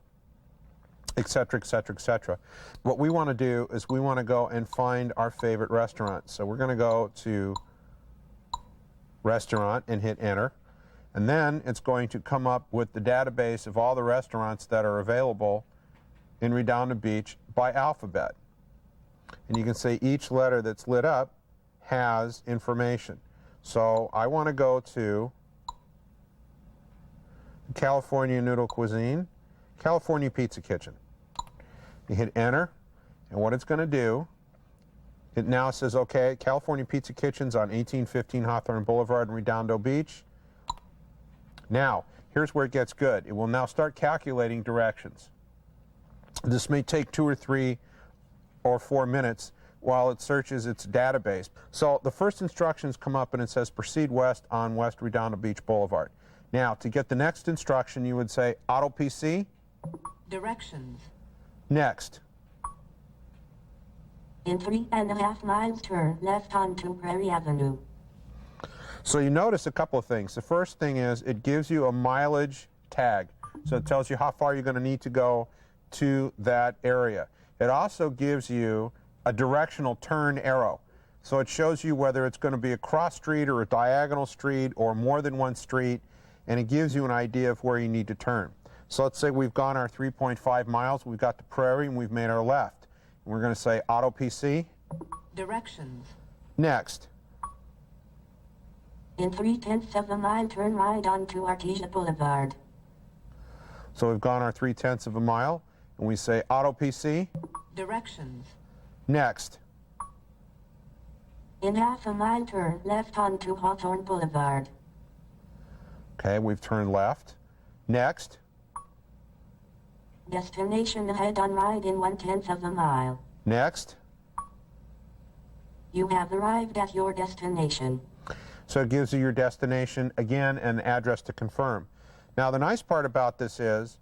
etc., etc., etc. What we want to do is we want to go and find our favorite restaurant. So we're going to go to restaurant and hit enter. And then it's going to come up with the database of all the restaurants that are available in Redondo Beach by alphabet. And you can see each letter that's lit up has information. So I want to go to California Noodle Cuisine, California Pizza Kitchen. You hit enter, and what it's going to do, it now says, okay, California Pizza Kitchen's on 1815 Hawthorne Boulevard in Redondo Beach. Now, here's where it gets good. It will now start calculating directions. This may take 2 or 3 or 4 minutes while it searches its database. So the first instructions come up and it says proceed west on West Redondo Beach Boulevard. Now, to get the next instruction, you would say Auto PC. Directions. Next. In 3.5 miles, turn left onto Prairie Avenue. So you notice a couple of things. The first thing is it gives you a mileage tag. So it tells you how far you're going to need to go to that area. It also gives you a directional turn arrow. So it shows you whether it's going to be a cross street or a diagonal street or more than one street, and it gives you an idea of where you need to turn. So let's say we've gone our 3.5 miles, we've got the prairie, and we've made our left. And we're going to say Auto PC. Directions. Next. In 3/10 of a mile, turn right onto Artesia Boulevard. So we've gone our 3/10 of a mile, and we say Auto PC. Directions. Next. In half a mile, turn left onto Hawthorne Boulevard. Okay, we've turned left. Next. Destination ahead on right in 1/10 of a mile. Next. You have arrived at your destination. So it gives you your destination, again, and the address to confirm. Now, the nice part about this is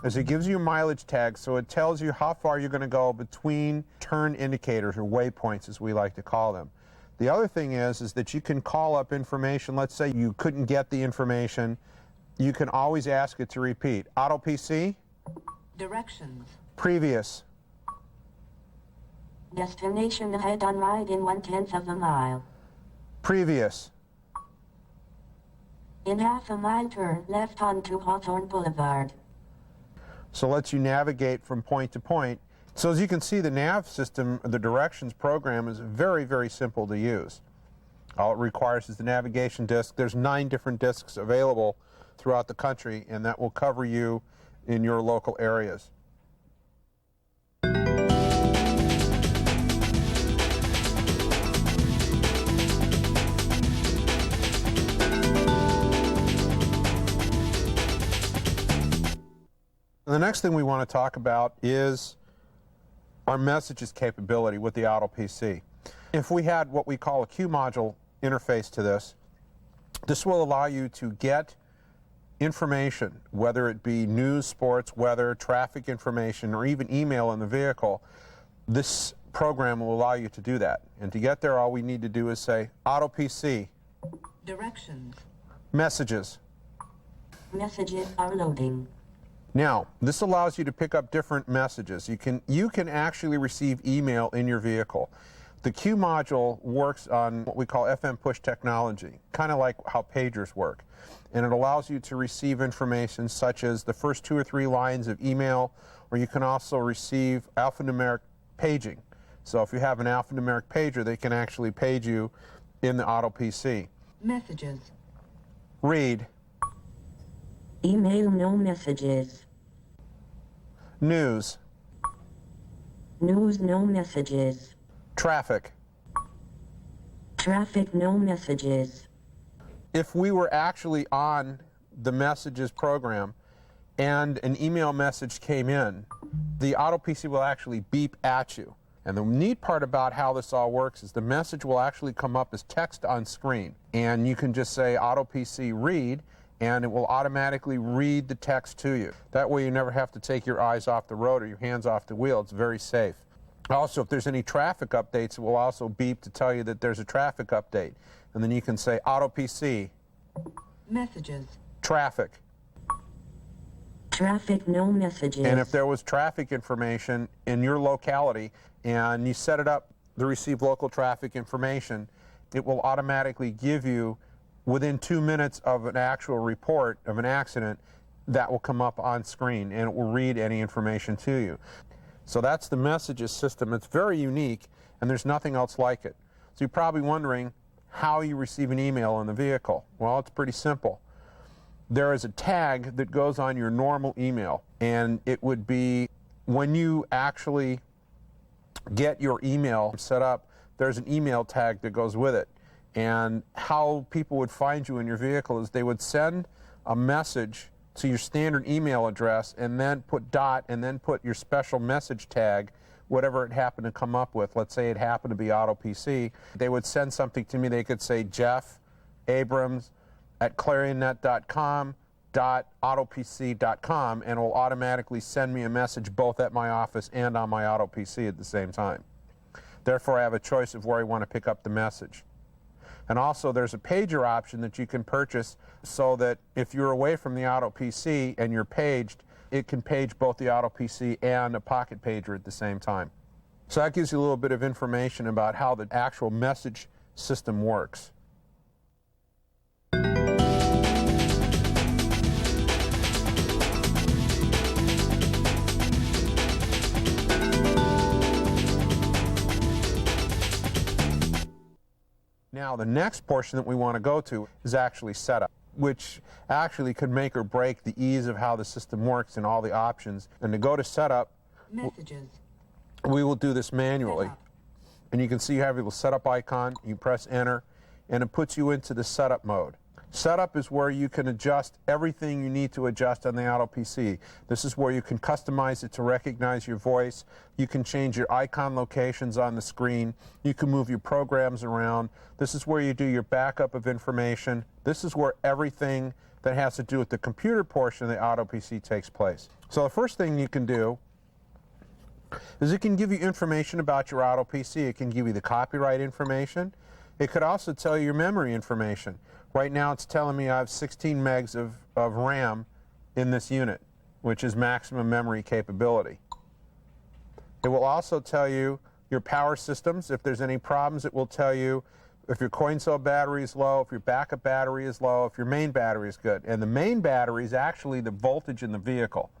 it gives you a mileage tag, so it tells you how far you're going to go between turn indicators, or waypoints, as we like to call them. The other thing is that you can call up information. Let's say you couldn't get the information. You can always ask it to repeat. Auto PC. Directions. Previous. Destination ahead on right in 1/10 of a mile. Previous. In half a mile, turn left onto Hawthorne Boulevard. So it lets you navigate from point to point. So as you can see, the nav system, the directions program, is very, very simple to use. All it requires is the navigation disc. There's 9 different discs available throughout the country, and that will cover you in your local areas. The next thing we want to talk about is our messages capability with the Auto PC. If we had what we call a Q module interface to this, this will allow you to get information, whether it be news, sports, weather, traffic information, or even email in the vehicle. This program will allow you to do that. And to get there, all we need to do is say Auto PC. Directions. Messages. Messages are loading. Now, this allows you to pick up different messages. You can actually receive email in your vehicle. The Q module works on what we call FM push technology, kind of like how pagers work. And it allows you to receive information such as the first 2 or 3 lines of email, or you can also receive alphanumeric paging. So if you have an alphanumeric pager, they can actually page you in the Auto PC. Messages. Read. Email, no messages. News. News, no messages. Traffic. Traffic, no messages. If we were actually on the messages program and an email message came in, the Auto PC will actually beep at you. And the neat part about how this all works is the message will actually come up as text on screen. And you can just say Auto PC read, and it will automatically read the text to you. That way you never have to take your eyes off the road or your hands off the wheel. It's very safe. Also, if there's any traffic updates, it will also beep to tell you that there's a traffic update. And then you can say Auto PC. Messages. Traffic. Traffic, no messages. And if there was traffic information in your locality and you set it up to receive local traffic information, it will automatically give you, within 2 minutes of an actual report of an accident, that will come up on screen and it will read any information to you. So that's the messages system. It's very unique and there's nothing else like it. So you're probably wondering how you receive an email in the vehicle. Well, it's pretty simple. There is a tag that goes on your normal email, and it would be when you actually get your email set up, there's an email tag that goes with it. And how people would find you in your vehicle is they would send a message to your standard email address and then put dot and then put your special message tag, whatever it happened to come up with. Let's say it happened to be Auto PC. They would send something to me. They could say Jeff Abrams at clarionnet.com .autopc.com, and it will automatically send me a message both at my office and on my Auto PC at the same time. Therefore, I have a choice of where I want to pick up the message. And also there's a pager option that you can purchase so that if you're away from the Auto PC and you're paged, it can page both the Auto PC and a pocket pager at the same time. So that gives you a little bit of information about how the actual message system works. Now, the next portion that we want to go to is actually setup, which actually could make or break the ease of how the system works and all the options. And to go to setup, Messages. we will do this manually. Setup. And you can see you have your little setup icon, you press enter, and it puts you into the setup mode. Setup is where you can adjust everything you need to adjust on the Auto PC. This is where you can customize it to recognize your voice. You can change your icon locations on the screen. You can move your programs around. This is where you do your backup of information. This is where everything that has to do with the computer portion of the Auto PC takes place. So the first thing you can do is it can give you information about your Auto PC. It can give you the copyright information. It could also tell you your memory information. Right now it's telling me I have 16 megs of RAM in this unit, which is maximum memory capability. It will also tell you your power systems. If there's any problems, it will tell you if your coin cell battery is low, if your backup battery is low, if your main battery is good. And the main battery is actually the voltage in the vehicle.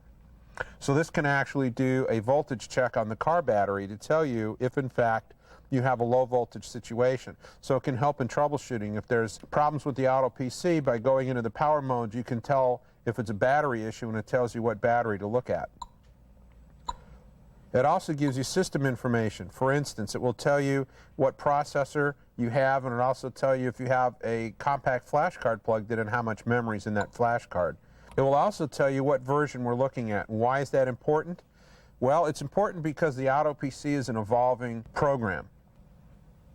So this can actually do a voltage check on the car battery to tell you if in fact you have a low voltage situation. So it can help in troubleshooting. If there's problems with the Auto PC, by going into the power mode, you can tell if it's a battery issue, and it tells you what battery to look at. It also gives you system information. For instance, it will tell you what processor you have, and it'll also tell you if you have a compact flash card plugged in and how much memory is in that flash card. It will also tell you what version we're looking at. And why is that important? Well, it's important because the Auto PC is an evolving program.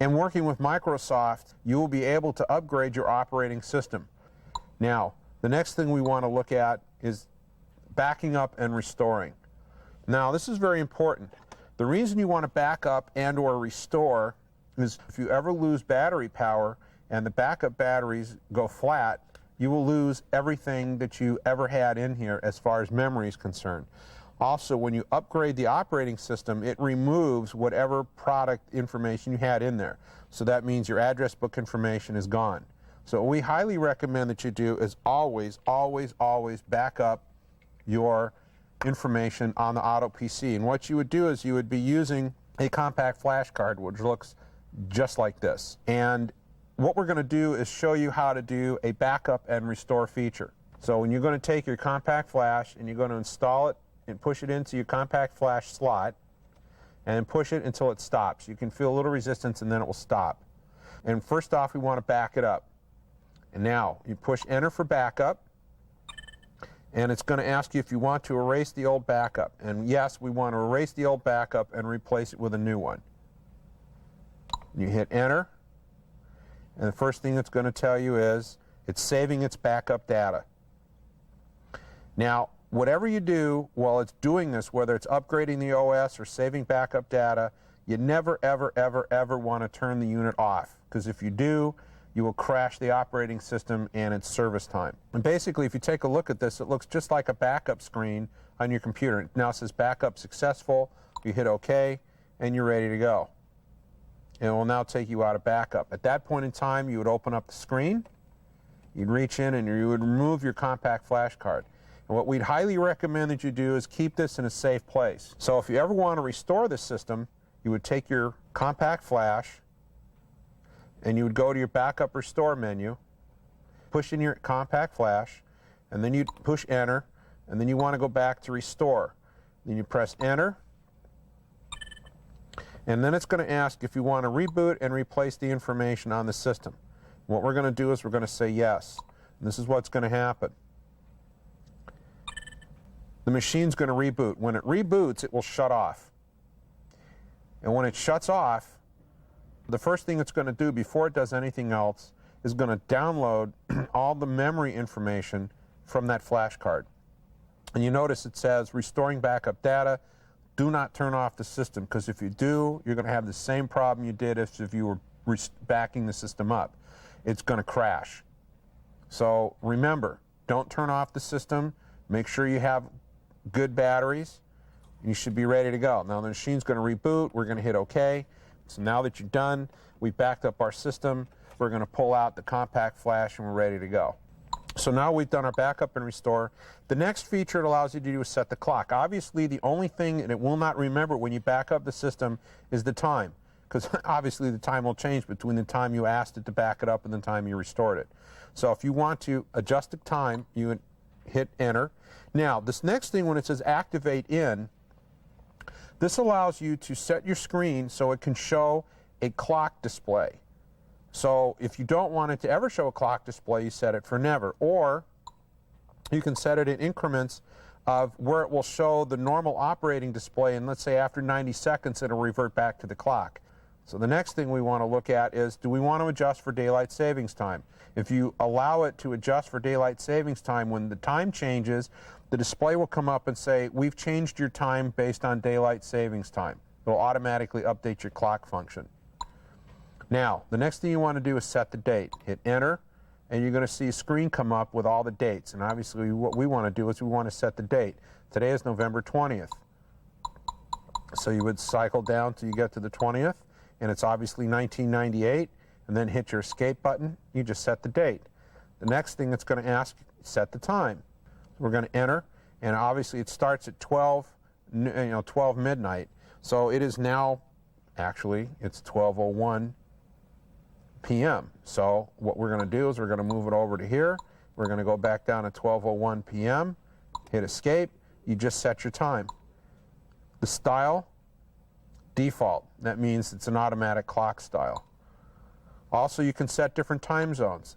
And working with Microsoft, you will be able to upgrade your operating system. Now, the next thing we want to look at is backing up and restoring. Now, this is very important. The reason you want to back up and or restore is if you ever lose battery power and the backup batteries go flat, you will lose everything that you ever had in here as far as memory is concerned. Also, when you upgrade the operating system, it removes whatever product information you had in there. So that means your address book information is gone. So what we highly recommend that you do is always, always, always back up your information on the Auto PC. And what you would do is you would be using a compact flash card, which looks just like this. And what we're going to do is show you how to do a backup and restore feature. So when you're going to take your compact flash and you're going to install it and push it into your compact flash slot and push it until it stops. You can feel a little resistance and then it will stop. And first off, we want to back it up. And now you push enter for backup, and it's going to ask you if you want to erase the old backup. And yes, we want to erase the old backup and replace it with a new one. You hit enter, and the first thing it's going to tell you is it's saving its backup data. Now, whatever you do while it's doing this, whether it's upgrading the OS or saving backup data, you never, ever, ever, ever want to turn the unit off, because if you do, you will crash the operating system and its service time. And basically, if you take a look at this, it looks just like a backup screen on your computer. It now says backup successful. You hit OK, and you're ready to go. And it will now take you out of backup. At that point in time, you would open up the screen, you'd reach in, and you would remove your compact flash card. And what we'd highly recommend that you do is keep this in a safe place. So if you ever want to restore the system, you would take your compact flash, and you would go to your backup restore menu, push in your compact flash, and then you'd push enter, and then you want to go back to restore. Then you press enter, and then it's going to ask if you want to reboot and replace the information on the system. What we're going to do is we're going to say yes. And this is what's going to happen. The machine's going to reboot. When it reboots, it will shut off. And when it shuts off, the first thing it's going to do before it does anything else is going to download all the memory information from that flash card. And you notice it says restoring backup data. Do not turn off the system, because if you do, you're going to have the same problem you did if you were backing the system up. it's going to crash. So remember, don't turn off the system. Make sure you have good batteries. You should be ready to go. Now the machine's going to reboot. We're going to hit OK. So now that you're done, we've backed up our system. We're going to pull out the compact flash and we're ready to go. So now we've done our backup and restore. The next feature it allows you to do is set the clock. Obviously, the only thing that it will not remember when you back up the system is the time, because obviously the time will change between the time you asked it to back it up and the time you restored it. So if you want to adjust the time, you hit enter. Now, this next thing, when it says activate in, this allows you to set your screen so it can show a clock display. So if you don't want it to ever show a clock display, you set it for never. Or you can set it in increments of where it will show the normal operating display, and let's say after 90 seconds it'll revert back to the clock. So the next thing we want to look at is, do we want to adjust for daylight savings time? If you allow it to adjust for daylight savings time, when the time changes, the display will come up and say, we've changed your time based on daylight savings time. It will automatically update your clock function. Now, the next thing you want to do is set the date. Hit enter, and you're going to see a screen come up with all the dates. And obviously what we want to do is we want to set the date. Today is November 20th. So you would cycle down till you get to the 20th, and it's obviously 1998, and then hit your escape button. You just set the date. The next thing it's going to ask, set the time. We're going to enter, and obviously it starts at 12 midnight. So it is now, actually, it's 12:01 p.m. So what we're going to do is we're going to move it over to here. We're going to go back down at 12:01 p.m. Hit escape. You just set your time. The style, default. That means it's an automatic clock style. Also, you can set different time zones.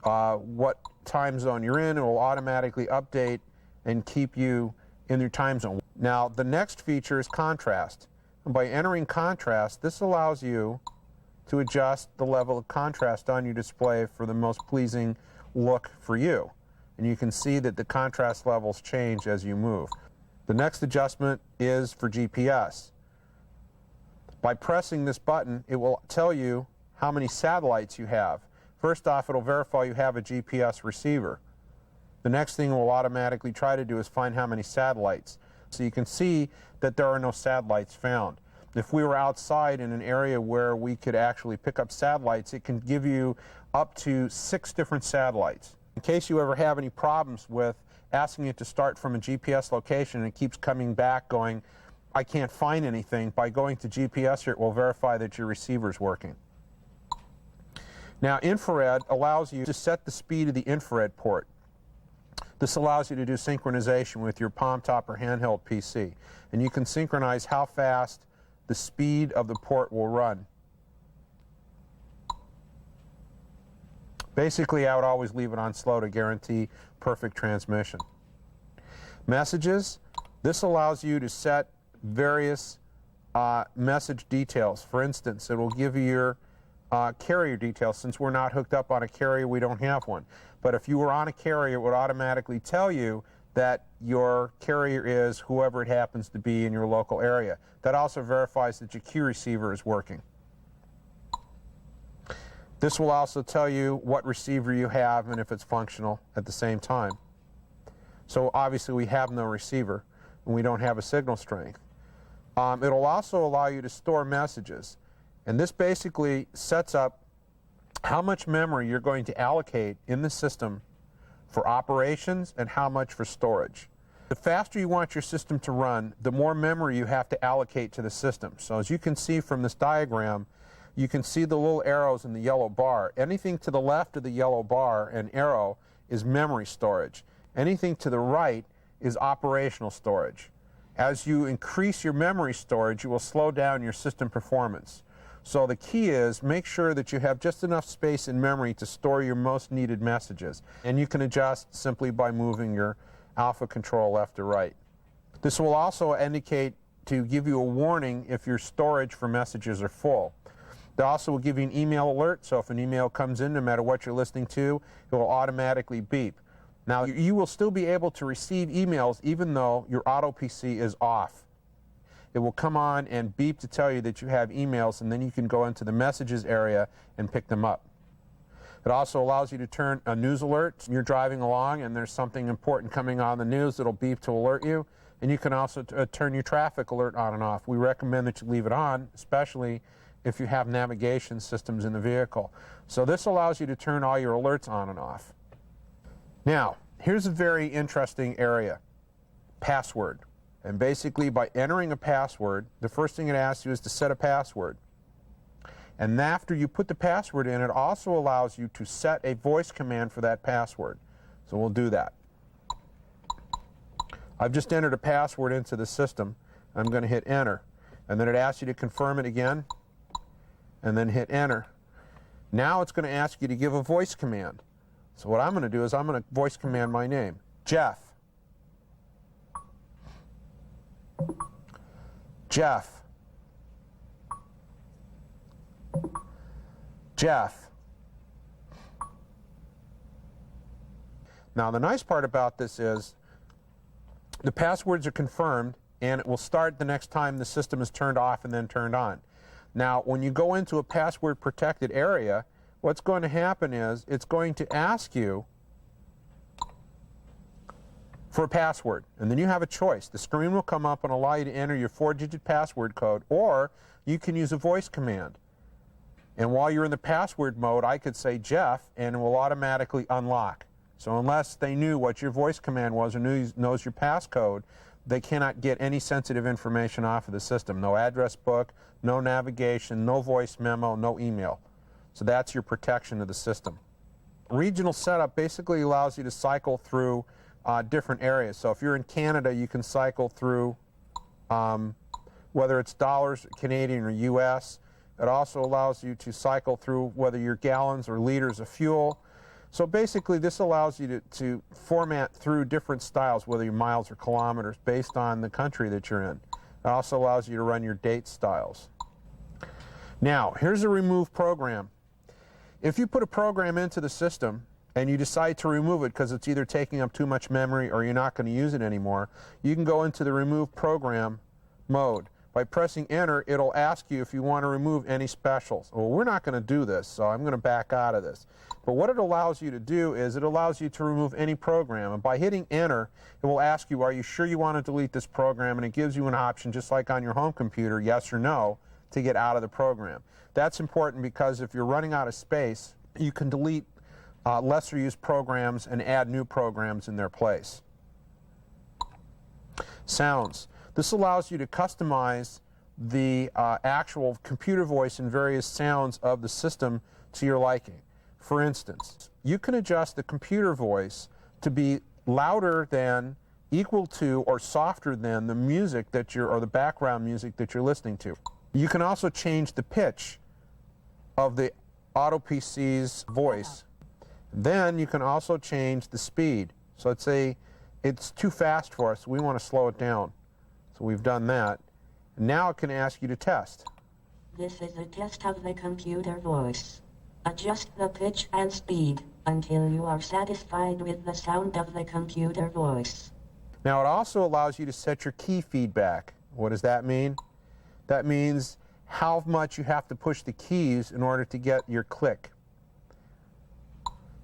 What time zone you're in, it will automatically update and keep you in your time zone. Now, the next feature is contrast. And by entering contrast, this allows you to adjust the level of contrast on your display for the most pleasing look for you. And you can see that the contrast levels change as you move. The next adjustment is for GPS. By pressing this button, it will tell you how many satellites you have. First off, it'll verify you have a GPS receiver. The next thing it will automatically try to do is find how many satellites. So you can see that there are no satellites found. If we were outside in an area where we could actually pick up satellites, it can give you up to 6 different satellites. In case you ever have any problems with asking it to start from a GPS location and it keeps coming back going, I can't find anything, by going to GPS here, it will verify that your receiver is working. Now, infrared allows you to set the speed of the infrared port. This allows you to do synchronization with your Palm Top or handheld PC. And you can synchronize how fast the speed of the port will run. Basically, I would always leave it on slow to guarantee perfect transmission. Messages, this allows you to set various message details. For instance, it will give you your carrier details. Since we're not hooked up on a carrier, we don't have one. But if you were on a carrier, it would automatically tell you that your carrier is whoever it happens to be in your local area. That also verifies that your Q receiver is working. This will also tell you what receiver you have and if it's functional at the same time. So obviously we have no receiver and we don't have a signal strength. It'll also allow you to store messages. And this basically sets up how much memory you're going to allocate in the system for operations and how much for storage. The faster you want your system to run, the more memory you have to allocate to the system. So as you can see from this diagram, you can see the little arrows in the yellow bar. Anything to the left of the yellow bar and arrow is memory storage. Anything to the right is operational storage. As you increase your memory storage, you will slow down your system performance. So the key is make sure that you have just enough space in memory to store your most needed messages. And you can adjust simply by moving your alpha control left to right. This will also indicate to give you a warning if your storage for messages are full. They also will give you an email alert, so if an email comes in, no matter what you're listening to, it will automatically beep. Now, you will still be able to receive emails even though your auto PC is off. It will come on and beep to tell you that you have emails, and then you can go into the messages area and pick them up. It also allows you to turn a news alert. You're driving along and there's something important coming on the news that'll beep to alert you. And you can also turn your traffic alert on and off. We recommend that you leave it on, especially if you have navigation systems in the vehicle. So this allows you to turn all your alerts on and off. Now, here's a very interesting area, password. And basically by entering a password, the first thing it asks you is to set a password. And after you put the password in, it also allows you to set a voice command for that password. So we'll do that. I've just entered a password into the system. I'm going to hit enter. And then it asks you to confirm it again, and then hit enter. Now it's going to ask you to give a voice command. So what I'm going to do is I'm going to voice command my name. Jeff. Jeff. Jeff. Now the nice part about this is the passwords are confirmed and it will start the next time the system is turned off and then turned on. Now when you go into a password protected area, what's going to happen is it's going to ask you for a password, and then you have a choice. The screen will come up and allow you to enter your 4-digit password code, or you can use a voice command. And while you're in the password mode, I could say Jeff and it will automatically unlock. So unless they knew what your voice command was or knows your passcode, they cannot get any sensitive information off of the system. No address book, no navigation, no voice memo, no email. So that's your protection of the system. Regional setup basically allows you to cycle through different areas. So if you're in Canada, you can cycle through whether it's dollars, Canadian or US. It also allows you to cycle through whether you're gallons or liters of fuel. So basically this allows you to format through different styles, whether you're miles or kilometers, based on the country that you're in. It also allows you to run your date styles. Now, here's a remove program. If you put a program into the system and you decide to remove it because it's either taking up too much memory or you're not going to use it anymore, you can go into the remove program mode. By pressing enter, it'll ask you if you want to remove any specials. Well, we're not going to do this, so I'm going to back out of this. But what it allows you to do is it allows you to remove any program. And by hitting enter, it will ask you, are you sure you want to delete this program? And it gives you an option, just like on your home computer, yes or no, to get out of the program. That's important because if you're running out of space, you can delete lesser used programs and add new programs in their place. Sounds. This allows you to customize the actual computer voice and various sounds of the system to your liking. For instance, you can adjust the computer voice to be louder than, equal to, or softer than the music that or the background music that you're listening to. You can also change the pitch of the AutoPC's voice. Then you can also change the speed. So let's say it's too fast for us, we want to slow it down. So we've done that. Now it can ask you to test. This is a test of the computer voice. Adjust the pitch and speed until you are satisfied with the sound of the computer voice. Now it also allows you to set your key feedback. What does that mean? That means how much you have to push the keys in order to get your click.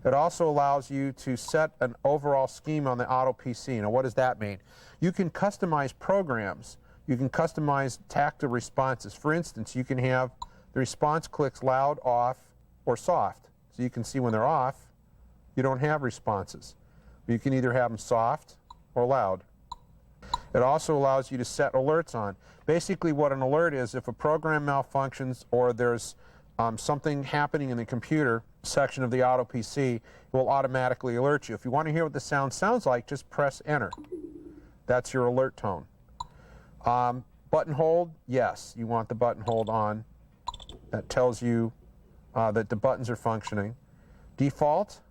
It also allows you to set an overall scheme on the AutoPC. Now what does that mean? You can customize programs. You can customize tactile responses. For instance, you can have the response clicks loud, off, or soft. So you can see when they're off, you don't have responses. You can either have them soft or loud. It also allows you to set alerts on. Basically what an alert is, if a program malfunctions or there's something happening in the computer section of the AutoPC, it will automatically alert you. If you want to hear what the sound sounds like, just press enter. That's your alert tone. Button hold, yes, you want the button hold on. That tells you that the buttons are functioning. Default,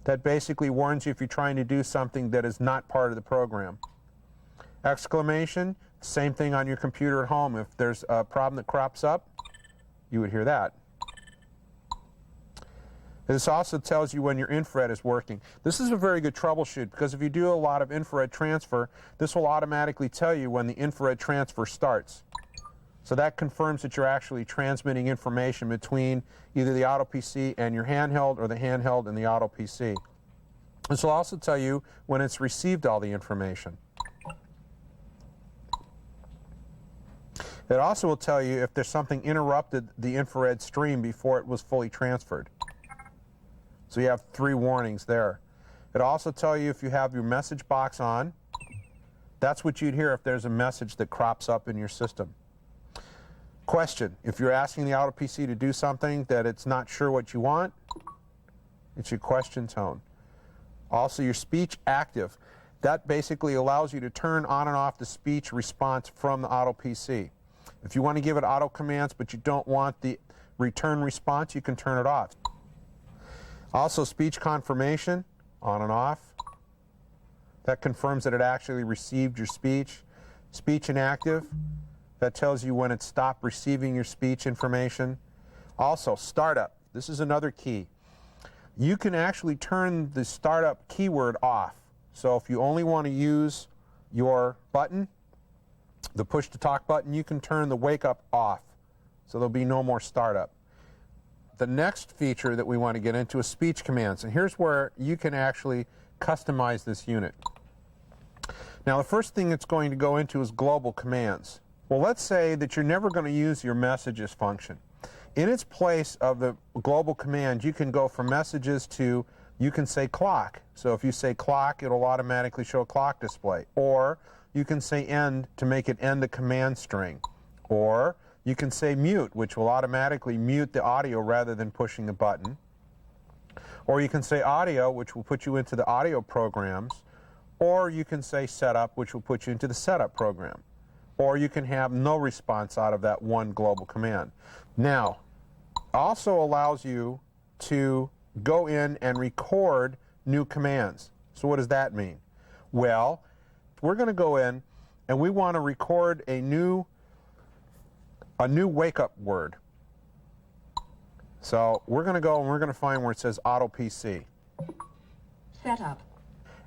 that basically warns you if you're trying to do something that is not part of the program. Exclamation, same thing on your computer at home. If there's a problem that crops up, you would hear that. This also tells you when your infrared is working. This is a very good troubleshoot because if you do a lot of infrared transfer, this will automatically tell you when the infrared transfer starts. So that confirms that you're actually transmitting information between either the Auto PC and your handheld, or the handheld and the Auto PC. This will also tell you when it's received all the information. It also will tell you if there's something interrupted the infrared stream before it was fully transferred. So you have 3 warnings there. It'll also tell you if you have your message box on. That's what you'd hear if there's a message that crops up in your system. Question: if you're asking the Auto PC to do something that it's not sure what you want, it's your question tone. Also, your speech active. That basically allows you to turn on and off the speech response from the Auto PC. If you want to give it auto commands but you don't want the return response, you can turn it off. Also, speech confirmation, on and off. That confirms that it actually received your speech. Speech inactive. That tells you when it stopped receiving your speech information. Also, startup. This is another key. You can actually turn the startup keyword off. So if you only want to use your button, the push to talk button, you can turn the wake up off. So there'll be no more startup. The next feature that we want to get into is speech commands. And here's where you can actually customize this unit. Now, the first thing it's going to go into is global commands. Well, let's say that you're never going to use your messages function. In its place of the global command, you can go from messages to, you can say clock. So if you say clock, it'll automatically show a clock display. Or you can say end to make it end a command string. Or you can say mute, which will automatically mute the audio rather than pushing the button. Or you can say audio, which will put you into the audio programs. Or you can say setup, which will put you into the setup program. Or you can have no response out of that one global command. Now, also allows you to go in and record new commands. So what does that mean? Well, we're going to go in and we want to record a new wake-up word. So we're going to go and we're going to find where it says Auto PC. Setup.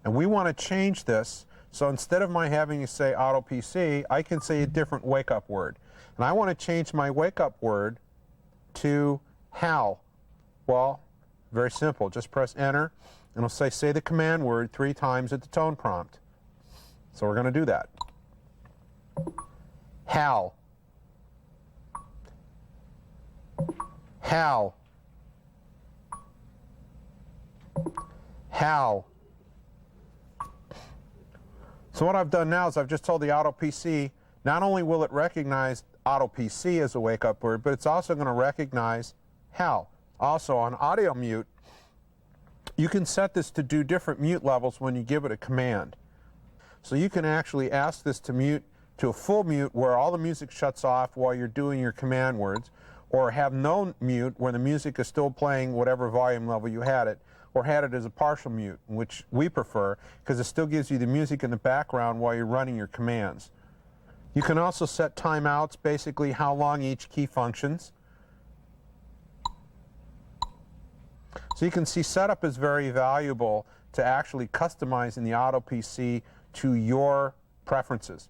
And we want to change this. So instead of my having to say Auto PC, I can say a different wake-up word. And I want to change my wake-up word to HAL. Well, very simple. Just press enter, and it'll say the command word 3 times at the tone prompt. So we're going to do that. HAL. HAL. HAL. So what I've done now is I've just told the Auto PC, not only will it recognize Auto PC as a wake-up word, but it's also going to recognize HAL. Also, on audio mute, you can set this to do different mute levels when you give it a command. So you can actually ask this to mute to a full mute where all the music shuts off while you're doing your command words, or have no mute where the music is still playing whatever volume level you had it, or had it as a partial mute, which we prefer because it still gives you the music in the background while you're running your commands. You can also set timeouts, basically how long each key functions. So you can see setup is very valuable to actually customizing the Auto PC to your preferences.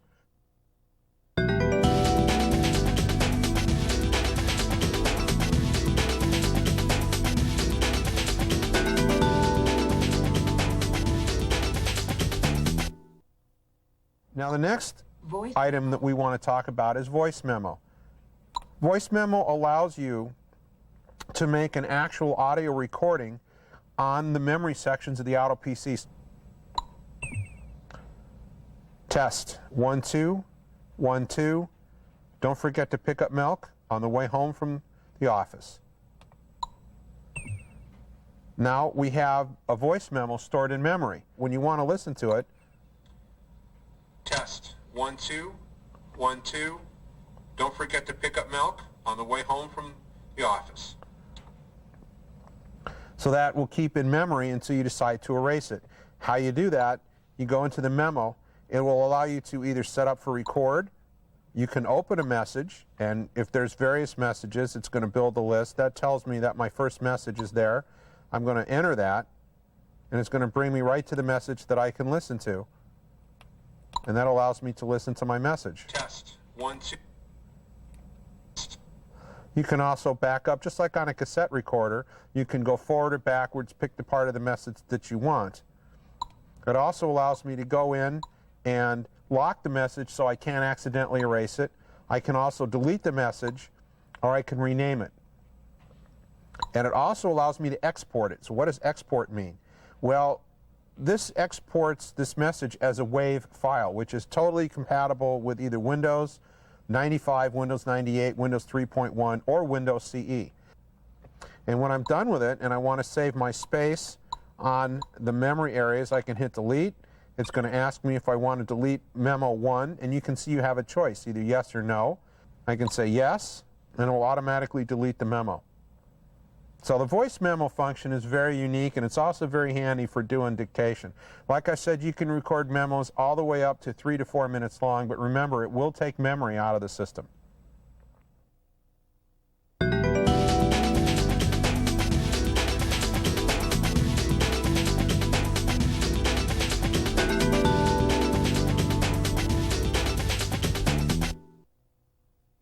Now the next item that we want to talk about is voice memo. Voice memo allows you to make an actual audio recording on the memory sections of the Auto PC. Test 1 2 1 2. Don't forget to pick up milk on the way home from the office. Now we have a voice memo stored in memory. When you want to listen to it, test 1 2 1 2. Don't forget to pick up milk on the way home from the office. So that will keep in memory until you decide to erase it. How you do that, you go into the memo. It will allow you to either set up for record. You can open a message, and if there's various messages, it's going to build the list. That tells me that my first message is there. I'm going to enter that, and it's going to bring me right to the message that I can listen to. And that allows me to listen to my message. Test 1 2. You can also back up, just like on a cassette recorder. You can go forward or backwards, pick the part of the message that you want. It also allows me to go in and lock the message so I can't accidentally erase it. I can also delete the message, or I can rename it. And it also allows me to export it. So what does export mean? Well, this exports this message as a WAV file, which is totally compatible with either Windows 95, Windows 98, Windows 3.1, or Windows CE. And when I'm done with it and I want to save my space on the memory areas, I can hit delete. It's going to ask me if I want to delete memo 1, and you can see you have a choice, either yes or no. I can say yes, and it will automatically delete the memo. So the voice memo function is very unique, and it's also very handy for doing dictation. Like I said, you can record memos all the way up to 3 to 4 minutes long, but remember, it will take memory out of the system.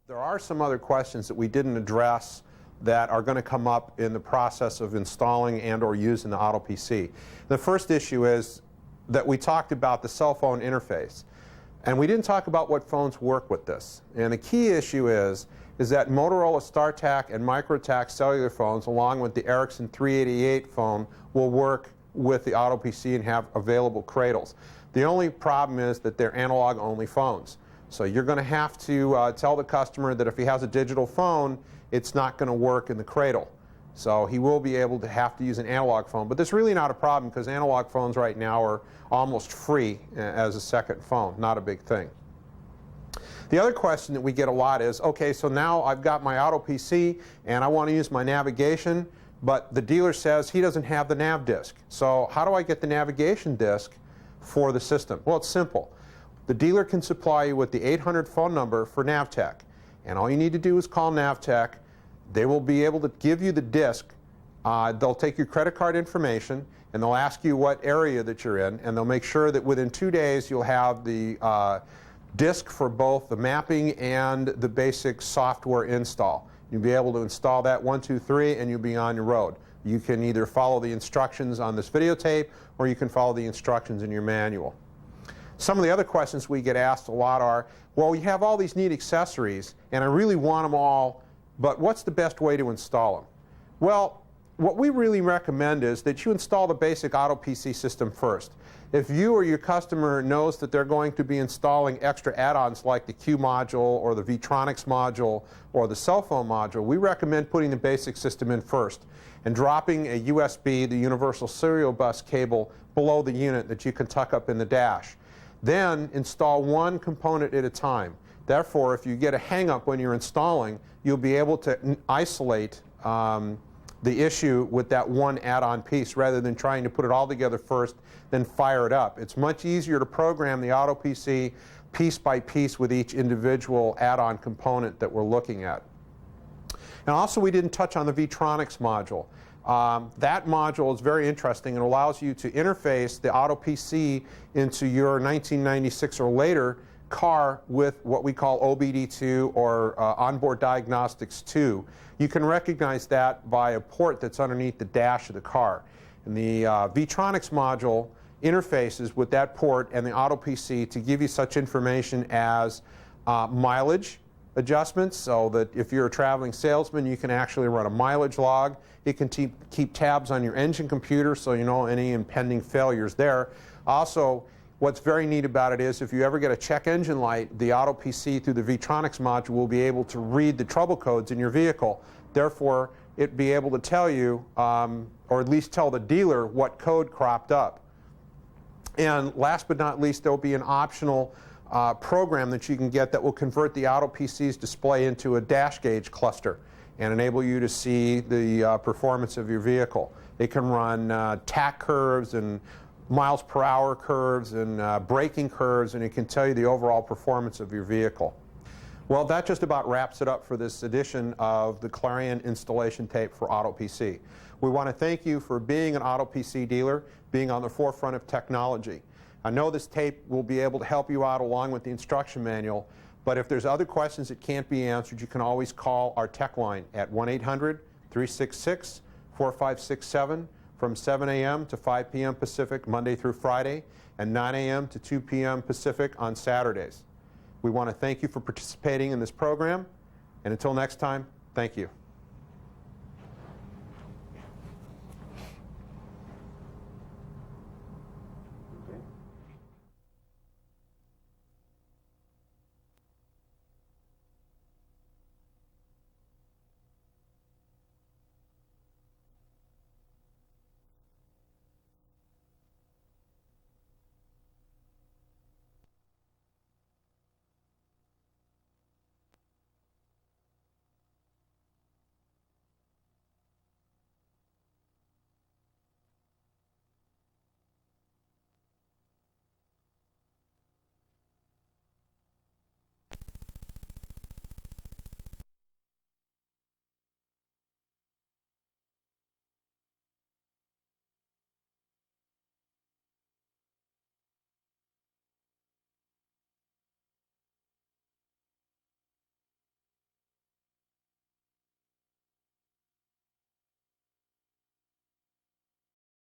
There are some other questions that we didn't address that are going to come up in the process of installing and or using the Auto PC. The first issue is that we talked about the cell phone interface, and we didn't talk about what phones work with this. And the key issue is that Motorola StarTAC and MicroTAC cellular phones, along with the Ericsson 388 phone, will work with the Auto PC and have available cradles. The only problem is that they're analog-only phones. So you're going to have to tell the customer that if he has a digital phone, it's not going to work in the cradle. So he will be able to have to use an analog phone. But that's really not a problem, because analog phones right now are almost free as a second phone. Not a big thing. The other question that we get a lot is, okay, so now I've got my Auto PC and I want to use my navigation, but the dealer says he doesn't have the nav disk. So how do I get the navigation disk for the system? Well, it's simple. The dealer can supply you with the 800 phone number for Navtec, and all you need to do is call Navtec. They will be able to give you the disk. They'll take your credit card information, and they'll ask you what area that you're in, and they'll make sure that within 2 days you'll have the disk for both the mapping and the basic software install. You'll be able to install that 1, 2, 3, and you'll be on your road. You can either follow the instructions on this videotape, or you can follow the instructions in your manual. Some of the other questions we get asked a lot are, well, you have all these neat accessories, and I really want them all, but what's the best way to install them? Well, what we really recommend is that you install the basic Auto PC system first. If you or your customer knows that they're going to be installing extra add-ons like the Q module or the Vitronics module or the cell phone module, we recommend putting the basic system in first and dropping a USB, the Universal Serial Bus cable, below the unit that you can tuck up in the dash. Then install one component at a time. Therefore, if you get a hang-up when you're installing, you'll be able to isolate the issue with that one add-on piece rather than trying to put it all together first, then fire it up. It's much easier to program the Auto PC piece by piece with each individual add-on component that we're looking at. And also, we didn't touch on the Vitronics module. That module is very interesting and allows you to interface the Auto PC into your 1996 or later car with what we call OBD2 or Onboard Diagnostics 2. You can recognize that by a port that's underneath the dash of the car. And the Vitronics module interfaces with that port and the Auto PC to give you such information as mileage adjustments, so that if you're a traveling salesman, you can actually run a mileage log. It can keep tabs on your engine computer so you know any impending failures there. Also, what's very neat about it is if you ever get a check engine light, the Auto PC through the Vitronics module will be able to read the trouble codes in your vehicle. Therefore, it'll be able to tell you, or at least tell the dealer, what code cropped up. And last but not least, there'll be an optional program that you can get that will convert the Auto PC's display into a dash gauge cluster and enable you to see the performance of your vehicle. It can run TAC curves and miles per hour curves and braking curves, and it can tell you the overall performance of your vehicle. Well, that just about wraps it up for this edition of the Clarion installation tape for Auto PC. We want to thank you for being an Auto PC dealer, being on the forefront of technology. I know this tape will be able to help you out along with the instruction manual, But if there's other questions that can't be answered, you can always call our tech line at 1-800-366-4567 from 7 a.m. to 5 p.m. Pacific, Monday through Friday, and 9 a.m. to 2 p.m. Pacific on Saturdays. We want to thank you for participating in this program, and until next time, thank you.